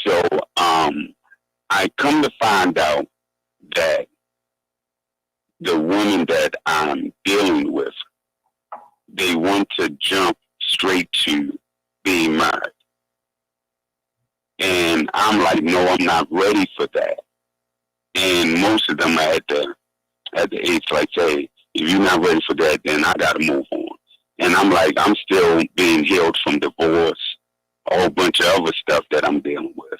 So I come to find out that the women that I'm dealing with, they want to jump straight to being married. And I'm like, no, I'm not ready for that. And most of them are at the age like, hey, if you're not ready for that, then I got to move on. And I'm like, I'm still being healed from divorce, a whole bunch of other stuff that I'm dealing with.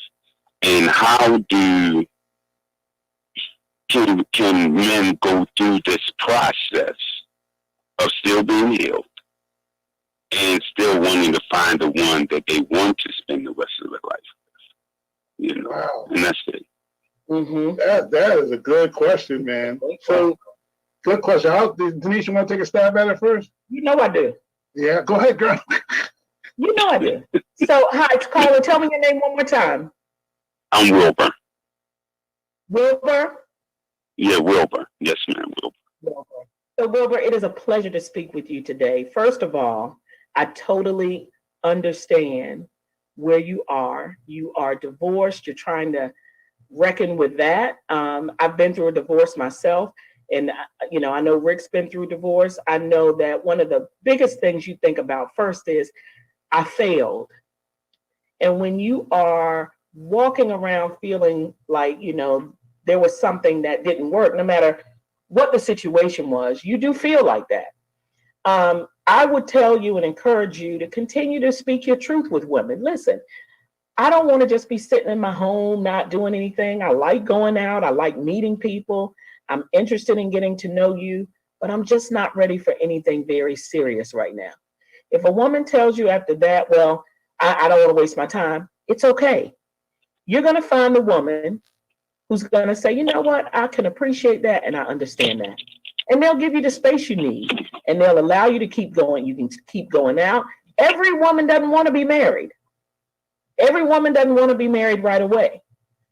And how can men go through this process of still being healed and still wanting to find the one that they want to spend the rest of their life with? You know, Wow. And that's it. Mm-hmm. That is a good question, man. So, good question. Denise, you want to take a stab at it first? You know I do. Yeah, go ahead, girl. You know I do. So, hi, caller, tell me your name one more time. I'm Wilbur. Wilbur? Yeah, Wilbur. Yes, ma'am, Wilbur. Wilbur. So, Wilbur, it is a pleasure to speak with you today. First of all, I totally understand where you are. You are divorced. You're trying to reckon with that. I've been through a divorce myself. And, you know, I know Rick's been through divorce. I know that one of the biggest things you think about first is, I failed. And when you are walking around feeling like, you know, there was something that didn't work, no matter what the situation was, you do feel like that. I would tell you and encourage you to continue to speak your truth with women. Listen, I don't want to just be sitting in my home, not doing anything. I like going out. I like meeting people. I'm interested in getting to know you, but I'm just not ready for anything very serious right now. If a woman tells you after that, well, I don't want to waste my time, it's okay. You're going to find the woman who's going to say, you know what, I can appreciate that and I understand that. And they'll give you the space you need and they'll allow you to keep going. You can keep going out. Every woman doesn't want to be married. Every woman doesn't want to be married right away.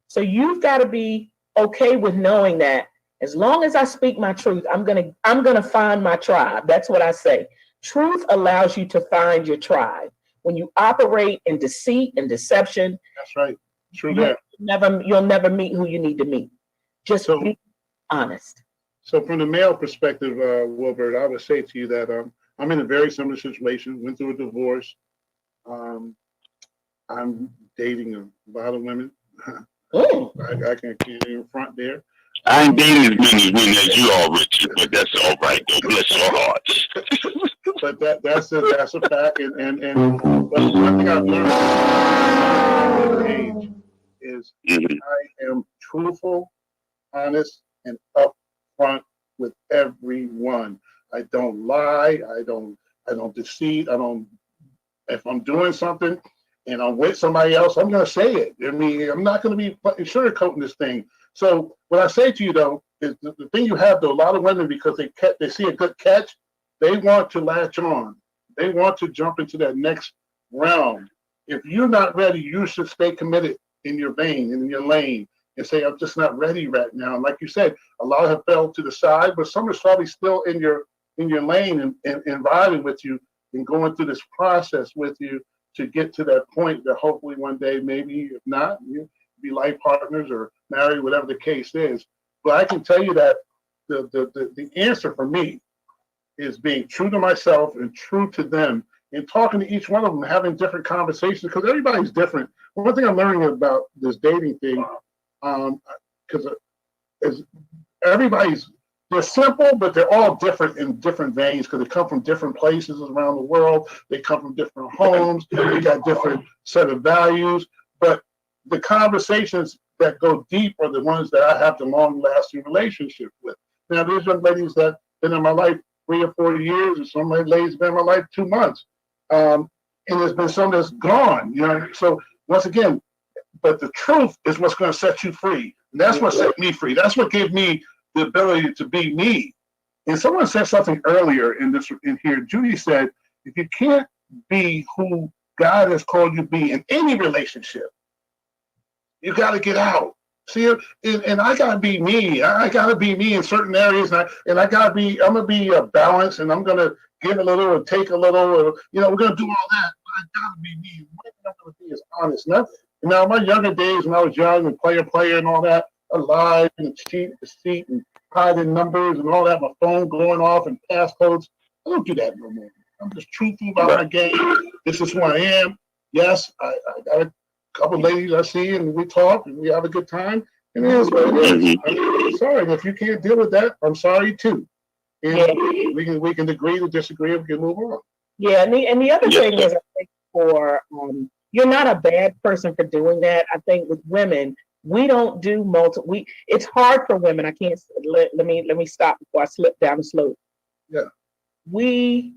So you've got to be okay with knowing that as long as I speak my truth, I'm gonna find my tribe. That's what I say. Truth allows you to find your tribe. When you operate in deceit and deception, That's right. True that. You'll never meet who you need to meet. Just be honest. So from the male perspective, Wilbert, I would say to you that I'm in a very similar situation, went through a divorce. I'm dating a lot of women. I can't even front there. I ain't dating as many women as you are, Richard, but that's all right, though. Bless your hearts. But that's a fact. And but one thing I've learned at this age is I am truthful, honest, and upfront with everyone. I don't lie. I don't deceive. If I'm doing something and I'm with somebody else, I'm going to say it. I mean, I'm not going to be sugarcoating this thing. So what I say to you, though, is the thing you have, though, a lot of women, because they see a good catch, they want to latch on. They want to jump into that next realm. If you're not ready, you should stay committed in your vein and in your lane and say, I'm just not ready right now. And like you said, a lot have fell to the side, but some are probably still in your lane and riding with you and going through this process with you to get to that point that hopefully one day, maybe if not, you be life partners or married, whatever the case is. But I can tell you that the answer for me is being true to myself and true to them and talking to each one of them, having different conversations, because everybody's different. One thing I'm learning about this dating thing, because they're simple, but they're all different in different veins because they come from different places around the world. They come from different homes. They got different set of values. But the conversations that go deep are the ones that I have the long-lasting relationship with. Now, there's young ladies that have been in my life 3 or 4 years, and some ladies have been in my life 2 months. And there's been some that's gone, you know. So once again, but the truth is what's going to set you free. And that's what set me free. That's what gave me the ability to be me. And someone said something earlier in here. Judy said, if you can't be who God has called you to be in any relationship, you got to get out. See, and I got to be me. I got to be me in certain areas. And I got to be, I'm going to be balanced, and I'm going to give a little or take a little, or, you know, we're going to do all that. But I got to be me. One thing I'm going to be is honest. Now, in my younger days when I was young and player and all that, I lied and cheat, deceit, and hiding numbers and all that, my phone going off and passcodes. I don't do that no more. I'm just truthful about my game. This is who I am. Yes, I got a couple ladies I see, and we talk, and we have a good time, and it is what it is. I'm sorry, and if you can't deal with that, I'm sorry too. And we can agree to disagree, and we can move on. Yeah, and the other thing is, I think for you're not a bad person for doing that. I think with women, we don't do multiple. It's hard for women. I can't let me stop before I slip down the slope. Yeah, we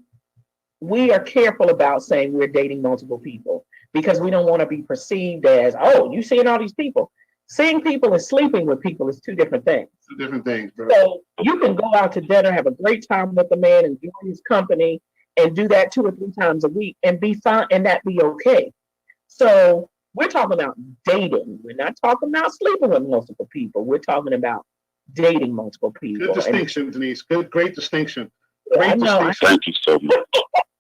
are careful about saying we're dating multiple people because we don't want to be perceived as, oh, you seeing all these people. Seeing people and sleeping with people is two different things. Two different things, bro. So you can go out to dinner, have a great time with the man, enjoy his company, and do that 2 or 3 times a week and be fine, and that be okay. So we're talking about dating. We're not talking about sleeping with multiple people. We're talking about dating multiple people. Good distinction, Denise. Great distinction. Great distinction. Thank you so much.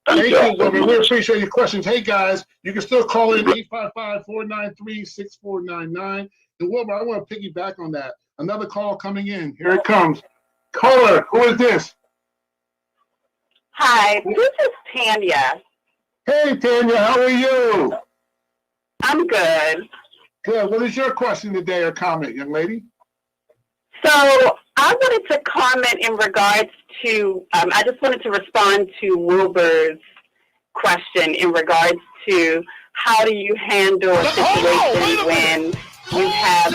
Thank you, women. We appreciate your questions. Hey, guys, you can still call in 855-493-6499. And Wilbur, I want to piggyback on that. Another call coming in. Here it comes. Caller, who is this? Hi, this is Tanya. Hey, Tanya, how are you? I'm good. Good. What is your question today or comment, young lady? So I wanted to comment in regards to, I just wanted to respond to Wilbur's question in regards to how do you handle a situation when you have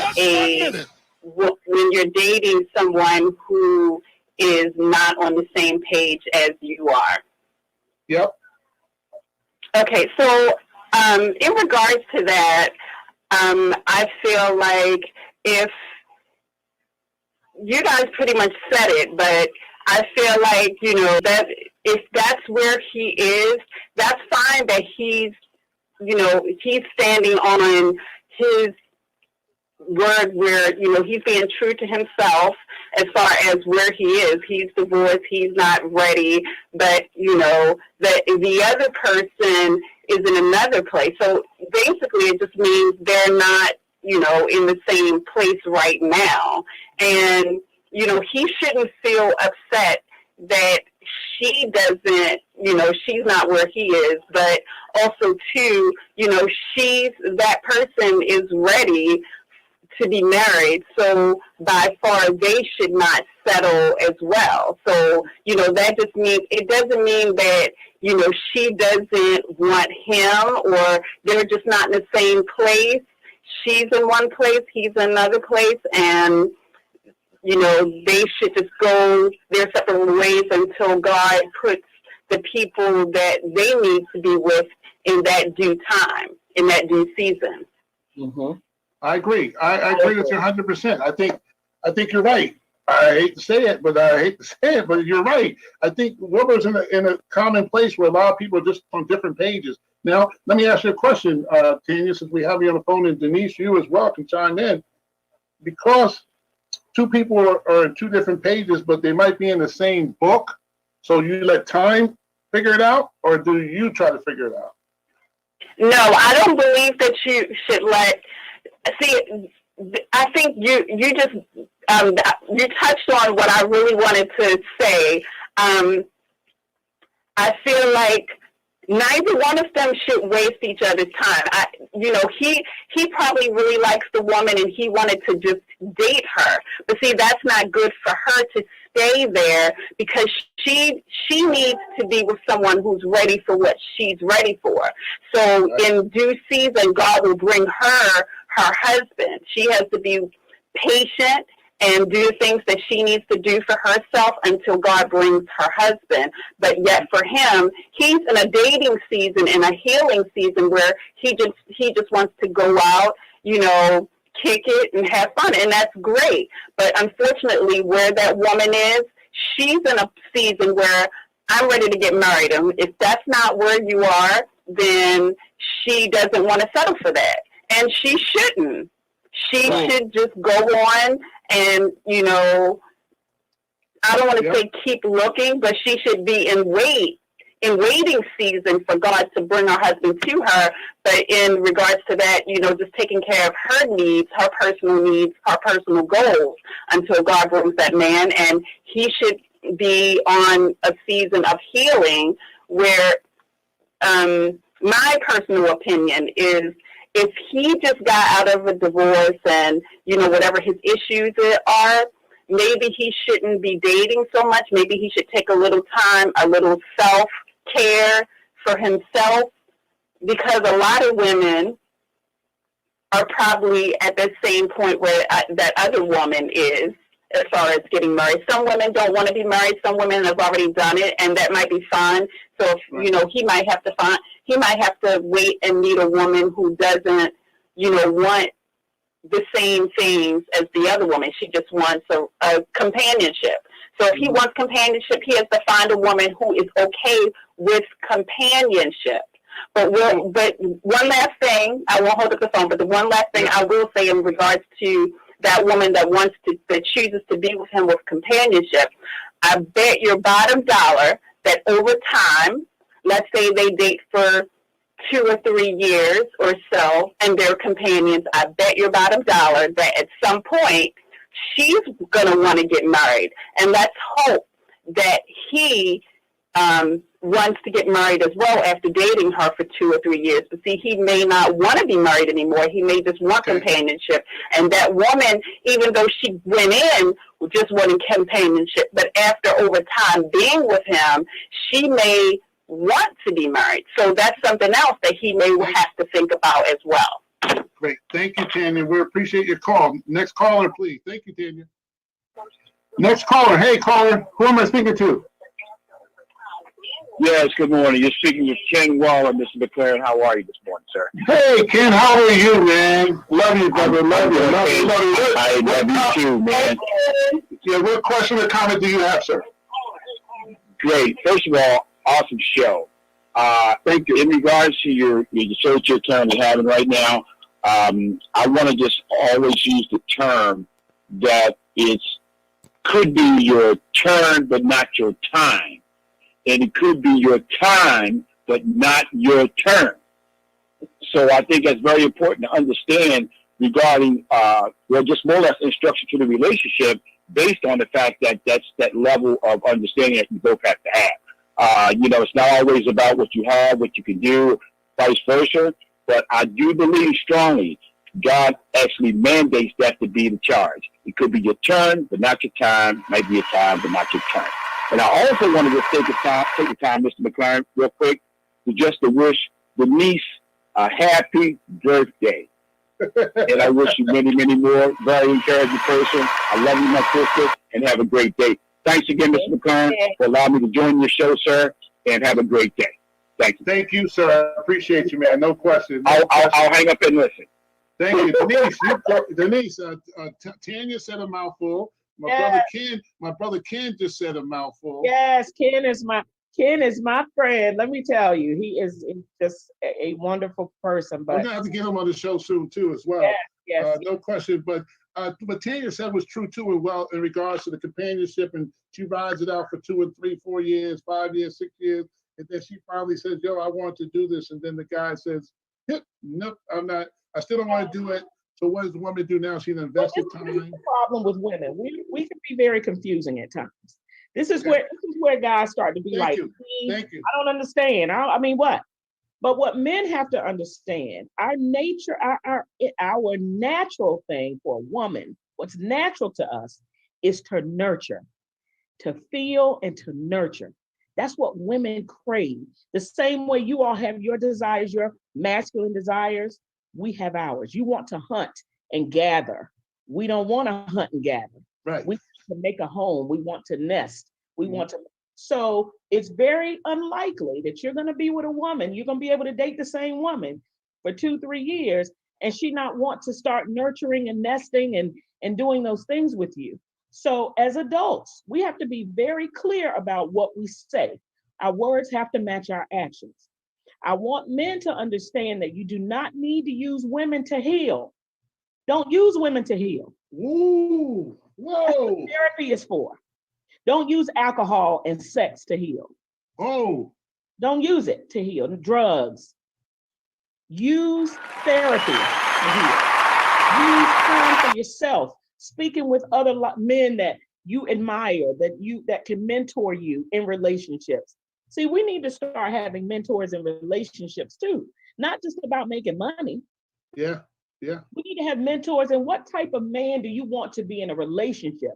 when you're dating someone who is not on the same page as you are. Yep. Okay, so in regards to that, I feel like if you guys pretty much said it, but I feel like, you know, that if that's where he is, that's fine that he's, you know, he's standing on his word where, you know, he's being true to himself as far as where he is. He's divorced, he's not ready, but, you know, the other person is in another place. So basically it just means they're not, you know, in the same place right now. And, you know, he shouldn't feel upset that she doesn't, you know, she's not where he is, but also too, you know, that person is ready to be married, so by far they should not settle as well. So, you know, that just means, it doesn't mean that, you know, she doesn't want him or they're just not in the same place. She's in one place, he's in another place, and, you know, they should just go their separate ways until God puts the people that they need to be with in that due time, in that due season. Mm-hmm. I agree. I agree with you 100%. I think you're right. I hate to say it, but you're right. I think Wilbur's in a common place where a lot of people are just on different pages. Now, let me ask you a question, Tanya, since we have you on the phone, and Denise, you as well can chime in. Because two people are in two different pages, but they might be in the same book, so you let time figure it out, or do you try to figure it out? No, I don't believe that you should let. See, I think you just you touched on what I really wanted to say. I feel like neither one of them should waste each other's time. You know, he probably really likes the woman and he wanted to just date her. But see, that's not good for her to stay there because she needs to be with someone who's ready for what she's ready for. So in due season, God will bring her husband. She has to be patient and do things that she needs to do for herself until God brings her husband. But yet for him, he's in a dating season, in a healing season where he just wants to go out, you know, kick it and have fun, and that's great. But unfortunately, where that woman is, she's in a season where I'm ready to get married. And if that's not where you are, then she doesn't want to settle for that. And she shouldn't. She should just go on and, you know, I don't want to say keep looking, but she should be in waiting season for God to bring her husband to her. But in regards to that, you know, just taking care of her needs, her personal goals until God brings that man. And he should be on a season of healing where my personal opinion is if he just got out of a divorce and, you know, whatever his issues are, maybe he shouldn't be dating so much. Maybe he should take a little time, a little self-care for himself, because a lot of women are probably at the same point where that other woman is as far as getting married. Some women don't want to be married. Some women have already done it, and that might be fine. So, if, you know, he might have to wait and meet a woman who doesn't, you know, want the same things as the other woman. She just wants a companionship. So if he wants companionship, he has to find a woman who is okay with companionship. But one last thing, I won't hold up the phone, but the one last thing I will say in regards to that woman that chooses to be with him with companionship, I bet your bottom dollar that over time, let's say they date for 2 or 3 years or so, and they're companions, I bet your bottom dollar that at some point she's going to want to get married. And let's hope that he wants to get married as well after dating her for 2 or 3 years. But see, he may not want to be married anymore. He may just want companionship. And that woman, even though she went in just wanting companionship, but after over time being with him, she may want to be married. So that's something else that he may have to think about as well. Great. Thank you, Tanya. We appreciate your call. Next caller, please. Thank you, Tanya. Next caller. Hey, caller. Who am I speaking to? Yes, good morning. You're speaking with Ken Waller, Mr. McLaren. How are you this morning, sir? Hey, Ken. How are you, man? Love you, brother. Love you. Love you. Love you. I love you too, man. Yeah, what question or comment do you have, sir? Great. First of all, awesome show. Thank you. In regards to your show that you're currently having right now, I want to just always use the term that could be your turn, but not your time. And it could be your time, but not your turn. So I think that's very important to understand regarding, just more or less instruction to the relationship based on the fact that that's that level of understanding that you both have to have. It's not always about what you have, what you can do, vice versa. But I do believe strongly God actually mandates that to be the charge. It could be your turn, but not your time. It might be your time, but not your turn. And I also wanted to take the time, Mr. McLaren, real quick, to wish Denise a happy birthday. And I wish you many, many more. Very encouraging person. I love you, my sister, and have a great day. Thanks again, Mr. McLaren, for allowing me to join your show, sir, and have a great day. Thank you. Thank you, sir. I appreciate you, man. No question. I'll hang up and listen. Thank you, Denise. Tanya said a mouthful. My brother Ken just said a mouthful. Yes, Ken is my friend. Let me tell you, he is just a wonderful person. But we're gonna have to get him on the show soon too, as well. Yes. No question. But what Tanya said was true too, well, in regards to the companionship, and she rides it out for 2 and 3, 4 years, 5 years, 6 years, and then she finally says, "Yo, I want to do this," and then the guy says, "Nope, I'm not. I still don't want to do it." So what does the woman do now? She's invested time. This is the problem with women. We can be very confusing at times. This is where guys start to be Thank you. I don't understand. I mean, what? But what men have to understand, our nature, our natural thing for a woman, what's natural to us is to nurture, to feel and to nurture. That's what women crave. The same way you all have your desires, your masculine desires, we have ours. You want to hunt and gather. We don't want to hunt and gather. Right. We want to make a home. We want to nest. We want to. So it's very unlikely that you're going to be with a woman. You're going to be able to date the same woman for 2, 3 years, and she not want to start nurturing and nesting and doing those things with you. So as adults, we have to be very clear about what we say. Our words have to match our actions. I want men to understand that you do not need to use women to heal. Don't use women to heal. Ooh, whoa. That's what therapy is for. Don't use alcohol and sex to heal. Oh. Don't use it to heal. Drugs. Use therapy to heal. Use time for yourself. Speaking with other men that you admire, that can mentor you in relationships. See, we need to start having mentors in relationships too. Not just about making money, Yeah, yeah. We need to have mentors. And what type of man do you want to be in a relationship?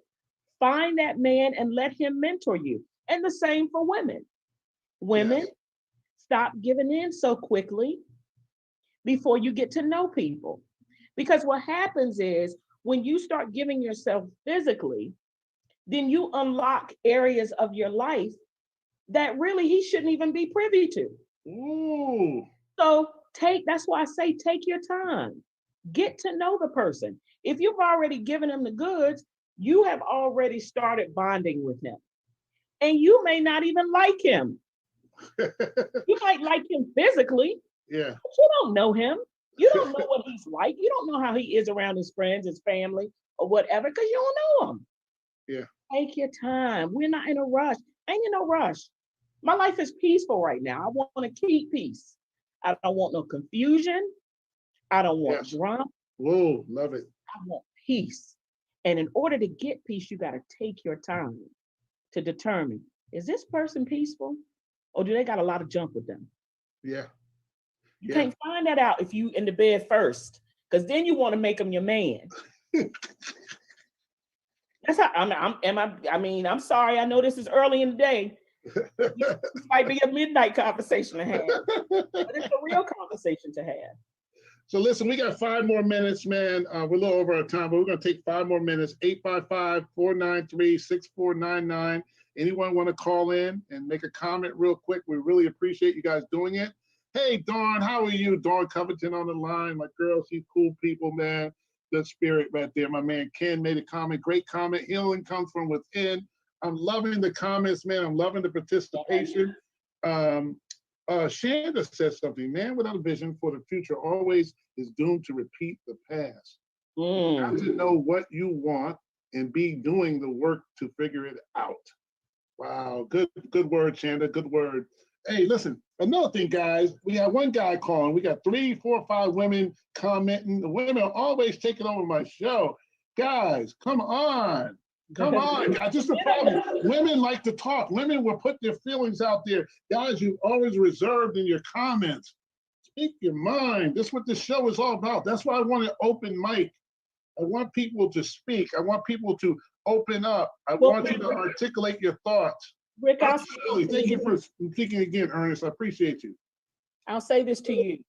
Find that man and let him mentor you. And the same for women. Women, Yes. stop giving in so quickly before you get to know people. Because what happens is when you start giving yourself physically, then you unlock areas of your life that really he shouldn't even be privy to. Ooh. So that's why I say take your time. Get to know the person. If you've already given him the goods, you have already started bonding with him. And you may not even like him. You might like him physically, Yeah. but you don't know him. You don't know what he's like. You don't know how he is around his friends, his family, or whatever, because you don't know him. Yeah. Take your time. We're not in a rush. Ain't in no rush. My life is peaceful right now. I want to keep peace. I don't want no confusion. I don't want drama. Whoa, love it. I want peace. And in order to get peace, you got to take your time to determine, is this person peaceful or do they got a lot of junk with them? Yeah. You can't find that out if you in the bed first, because then you want to make them your man. That's how I'm sorry. I know this is early in the day. This might be a midnight conversation to have, but it's a real conversation to have. So listen, we got 5 more minutes, man. We're a little over our time, but we're going to take 5 more minutes. 855-493-6499. Anyone want to call in and make a comment real quick? We really appreciate you guys doing it. Hey, Dawn, how are you? Dawn Covington on the line. My girl, she's cool people, man. Good spirit right there. My man Ken made a comment. Great comment. Healing comes from within. I'm loving the comments, man. I'm loving the participation. Shanda says something, man without a vision for the future always is doomed to repeat the past. You have to know what you want and be doing the work to figure it out. Wow, good word, Shanda, good word. Hey, listen, another thing, guys, we got one guy calling. We got 3, 4, 5 women commenting. The women are always taking over my show. Guys, come on. Come on, just the problem. Women like to talk. Women will put their feelings out there. Guys, you always reserved in your comments. Speak your mind. That's what this show is all about. That's why I want an open mic. I want people to speak. I want people to open up. I want you to articulate your thoughts. Rick, Thank you for speaking again, Ernest. I appreciate you. I'll say this to you.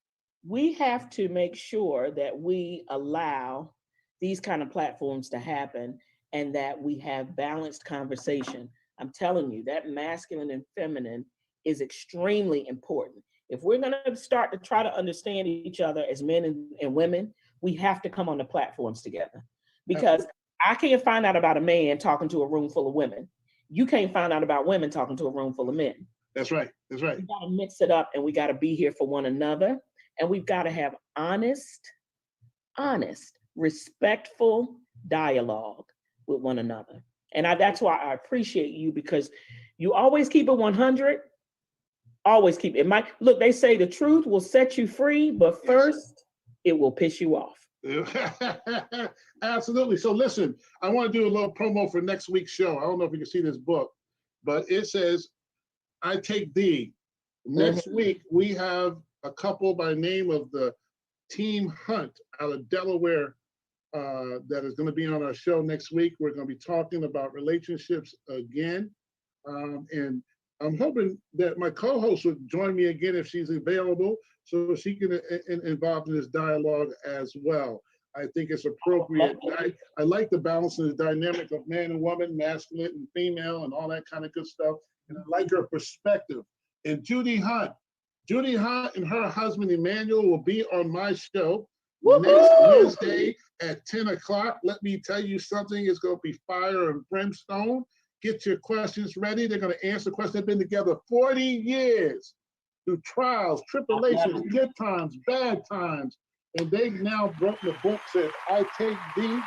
We have to make sure that we allow these kind of platforms to happen and that we have balanced conversation. I'm telling you, that masculine and feminine is extremely important. If we're going to start to try to understand each other as men and women, we have to come on the platforms together. Because I can't find out about a man talking to a room full of women. You can't find out about women talking to a room full of men. That's right. That's right. We got to mix it up and we got to be here for one another. And we've got to have honest, respectful dialogue with one another. And that's why I appreciate you, because you always keep it 100. Always keep it. Look, they say the truth will set you free, but first it will piss you off. Absolutely. So listen, I want to do a little promo for next week's show. I don't know if you can see this book, but it says, I Take Thee. Next week, we have a couple by the name of the Team Hunt out of Delaware that is going to be on our show next week. We're going to be talking about relationships again. And I'm hoping that my co-host would join me again if she's available, so she can involve in this dialogue as well. I think it's appropriate. I like the balance and the dynamic of man and woman, masculine and female, and all that kind of good stuff. And I like her perspective. And Judy Hunt and her husband Emmanuel will be on my show next Wednesday at 10 o'clock. Let me tell you something, it's going to be fire and brimstone. Get your questions ready. They're going to answer questions. They've been together 40 years through trials, tribulations, good times, bad times. And they've now broken the book, said, I Take Thee.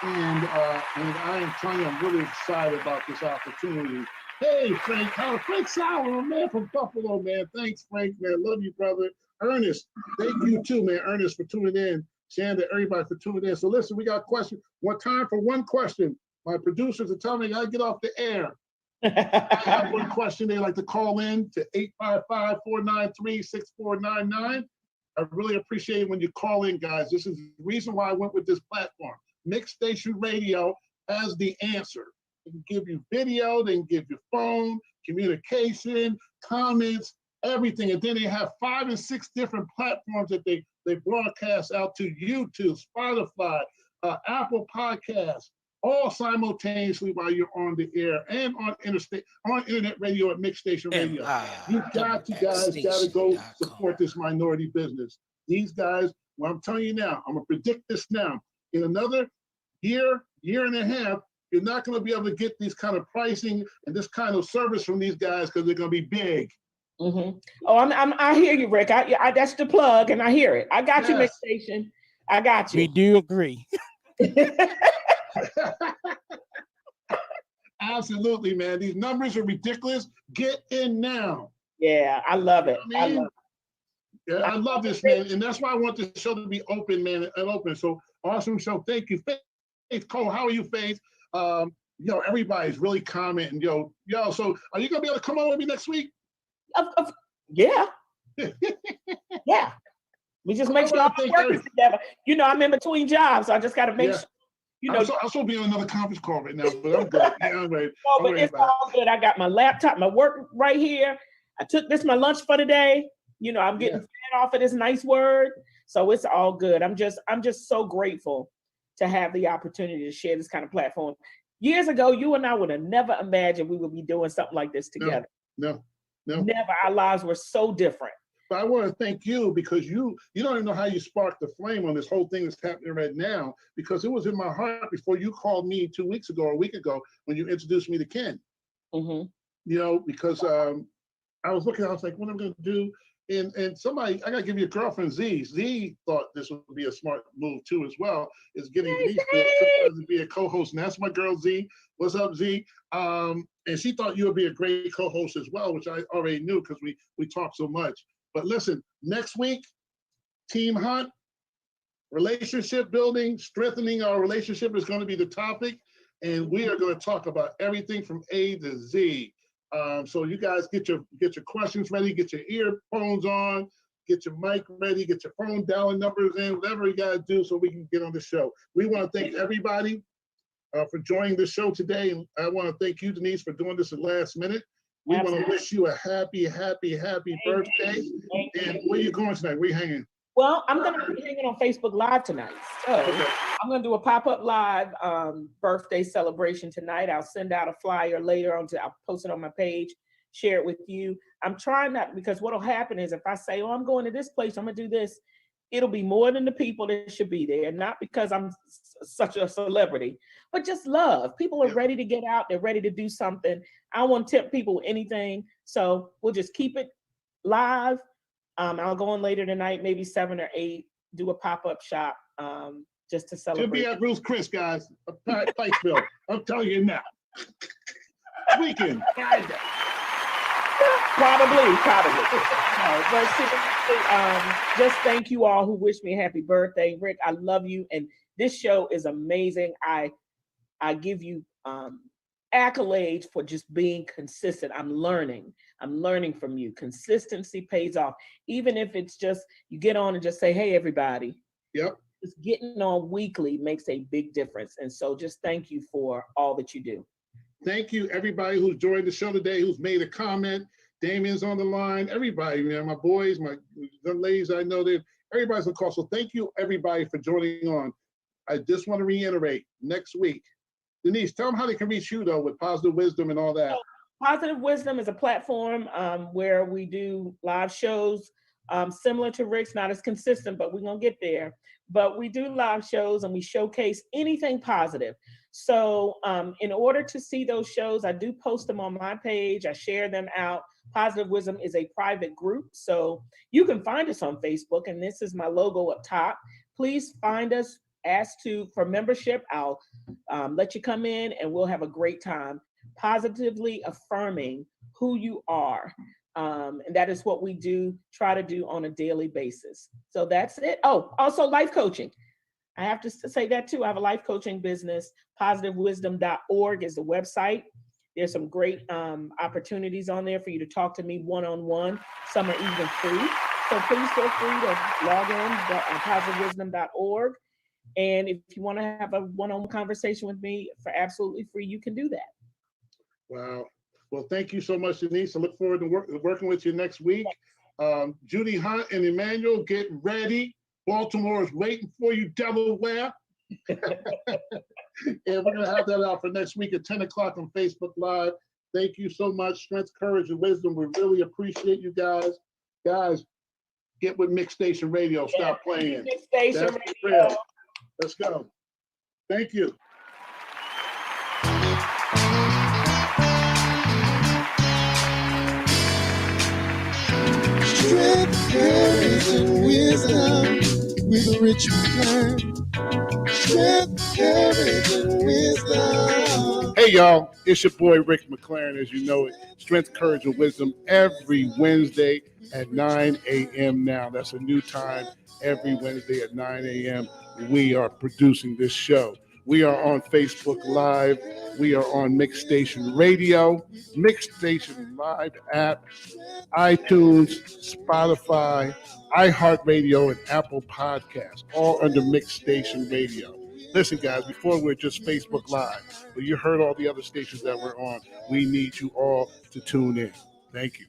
And I am telling you, I'm really excited about this opportunity. Hey, Frank, Frank Sauer, man, from Buffalo, man. Thanks, Frank, man. Love you, brother. Ernest, thank you too, man. Ernest, for tuning in. Shanda, everybody for tuning in. So listen, we got a question. One time for one question. My producers are telling me I gotta get off the air. I have one question they like to call in to 855-493-6499. I really appreciate it when you call in, guys. This is the reason why I went with this platform. Mixed Station Radio as the answer. They can give you video, they can give you phone, communication, comments, everything. And then they have 5 and 6 different platforms that they broadcast out to YouTube, Spotify, Apple Podcasts, all simultaneously while you're on the air and on internet radio at Mixed Station Radio. You got to guys gotta go support this minority business. These guys, well, I'm telling you now, I'm gonna predict this now. In another year and a half, you're not gonna be able to get these kind of pricing and this kind of service from these guys because they're gonna be big. Mm-hmm. Oh, I hear you, Rick. I that's the plug, and I hear it. I got you, Mixed Station. I got you. We do agree. Absolutely, man. These numbers are ridiculous. Get in now. Yeah, I love it. I love it. Yeah, I love this, man. And that's why I want this show to be open, man, and open. So awesome show. Thank you. Faith Cole, how are you, Faith? Everybody's really commenting. Yo, so are you gonna be able to come on with me next week? Yeah. Yeah. We just make sure I'm working together. I'm in between jobs, so I just got to make sure. I'm supposed to be on another conference call right now, but I'm good. Yeah, I'm ready. No, but it's all good. I got my laptop, my work right here. I took this my lunch for the day. I'm getting fed off of this nice word, so it's all good. I'm just so grateful to have the opportunity to share this kind of platform. Years ago, you and I would have never imagined we would be doing something like this together. No. Never. Our lives were so different. But I want to thank you because you don't even know how you sparked the flame on this whole thing that's happening right now, because it was in my heart before you called me 2 weeks ago or a week ago when you introduced me to Ken. Mm-hmm. Because I was looking, I was like, what am I going to do? And somebody, I got to give you a girlfriend, Z. Z thought this would be a smart move too as well, is getting Denise to be a co-host. And that's my girl, Z. What's up, Z? And she thought you would be a great co-host as well, which I already knew because we talk so much. But listen, next week, Team Hunt, relationship building, strengthening our relationship is going to be the topic. And we are going to talk about everything from A to Z. So you guys get your questions ready, get your earphones on, get your mic ready, get your phone dialing numbers in, whatever you got to do so we can get on the show. We want to thank everybody for joining the show today. And I want to thank you, Denise, for doing this at last minute. We want to wish you a happy birthday. And where are you going tonight? Where are you hanging? Well, I'm going to be hanging on Facebook Live tonight. So I'm going to do a pop-up live birthday celebration tonight. I'll send out a flyer later on. I'll post it on my page, share it with you. I'm trying not, because what will happen is if I say, oh, I'm going to this place, I'm going to do this, it'll be more than the people that should be there. Not because I'm such a celebrity, but just love. People are ready to get out. They're ready to do something. I don't want to tempt people with anything. So we'll just keep it live. I'll go on later tonight, maybe 7 or 8, do a pop-up shop just to celebrate. Should be at Ruth's Chris, guys. Pikesville. I'm telling you now. Weekend, Friday. Probably. No, but seriously, just thank you all who wish me a happy birthday. Rick, I love you. And this show is amazing. I give you accolades for just being consistent. I'm learning from you. Consistency pays off. Even if it's just, you get on and just say, hey, everybody. Yep. Just getting on weekly makes a big difference. And so just thank you for all that you do. Thank you, everybody who's joined the show today, who's made a comment. Damien's on the line. Everybody, man, my boys, my young ladies, I know that everybody's on call. So thank you, everybody, for joining on. I just want to reiterate, next week, Denise, tell them how they can reach you, though, with Positive Wisdom and all that. Positive Wisdom is a platform where we do live shows similar to Rick's, not as consistent, but we're going to get there. But we do live shows and we showcase anything positive. So in order to see those shows, I do post them on my page. I share them out. Positive Wisdom is a private group. So you can find us on Facebook, and this is my logo up top. Please find us, ask for membership. I'll let you come in and we'll have a great time positively affirming who you are. And that is what we try to do on a daily basis. So that's it. Oh, also life coaching. I have to say that too. I have a life coaching business. Positivewisdom.org is the website. There's some great opportunities on there for you to talk to me one-on-one. Some are even free. So please feel free to log in to positivewisdom.org. And if you want to have a one-on-one conversation with me for absolutely free, you can do that. Wow. Well, thank you so much, Denise. I look forward to working with you next week. Judy Hunt and Emmanuel, get ready. Baltimore is waiting for you, Delaware. And we're going to have that out for next week at 10 o'clock on Facebook Live. Thank you so much. Strength, courage, and wisdom. We really appreciate you guys. Guys, get with Mix Station Radio. Stop playing. Mix Station That's Radio. real. Let's go. Thank you. Strength, courage, and wisdom with Rich McClure. Strength, courage, and wisdom. Hey, y'all. It's your boy, Rick McLaren, as you know it. Strength, courage, and wisdom every Wednesday at 9 a.m. now. That's a new time. Every Wednesday at 9 a.m. we are producing this show. We are on Facebook Live. We are on Mix Station Radio, Mix Station Live app, iTunes, Spotify, iHeartRadio, and Apple Podcasts, all under Mix Station Radio. Listen, guys, before we're just Facebook Live, but you heard all the other stations that we're on. We need you all to tune in. Thank you.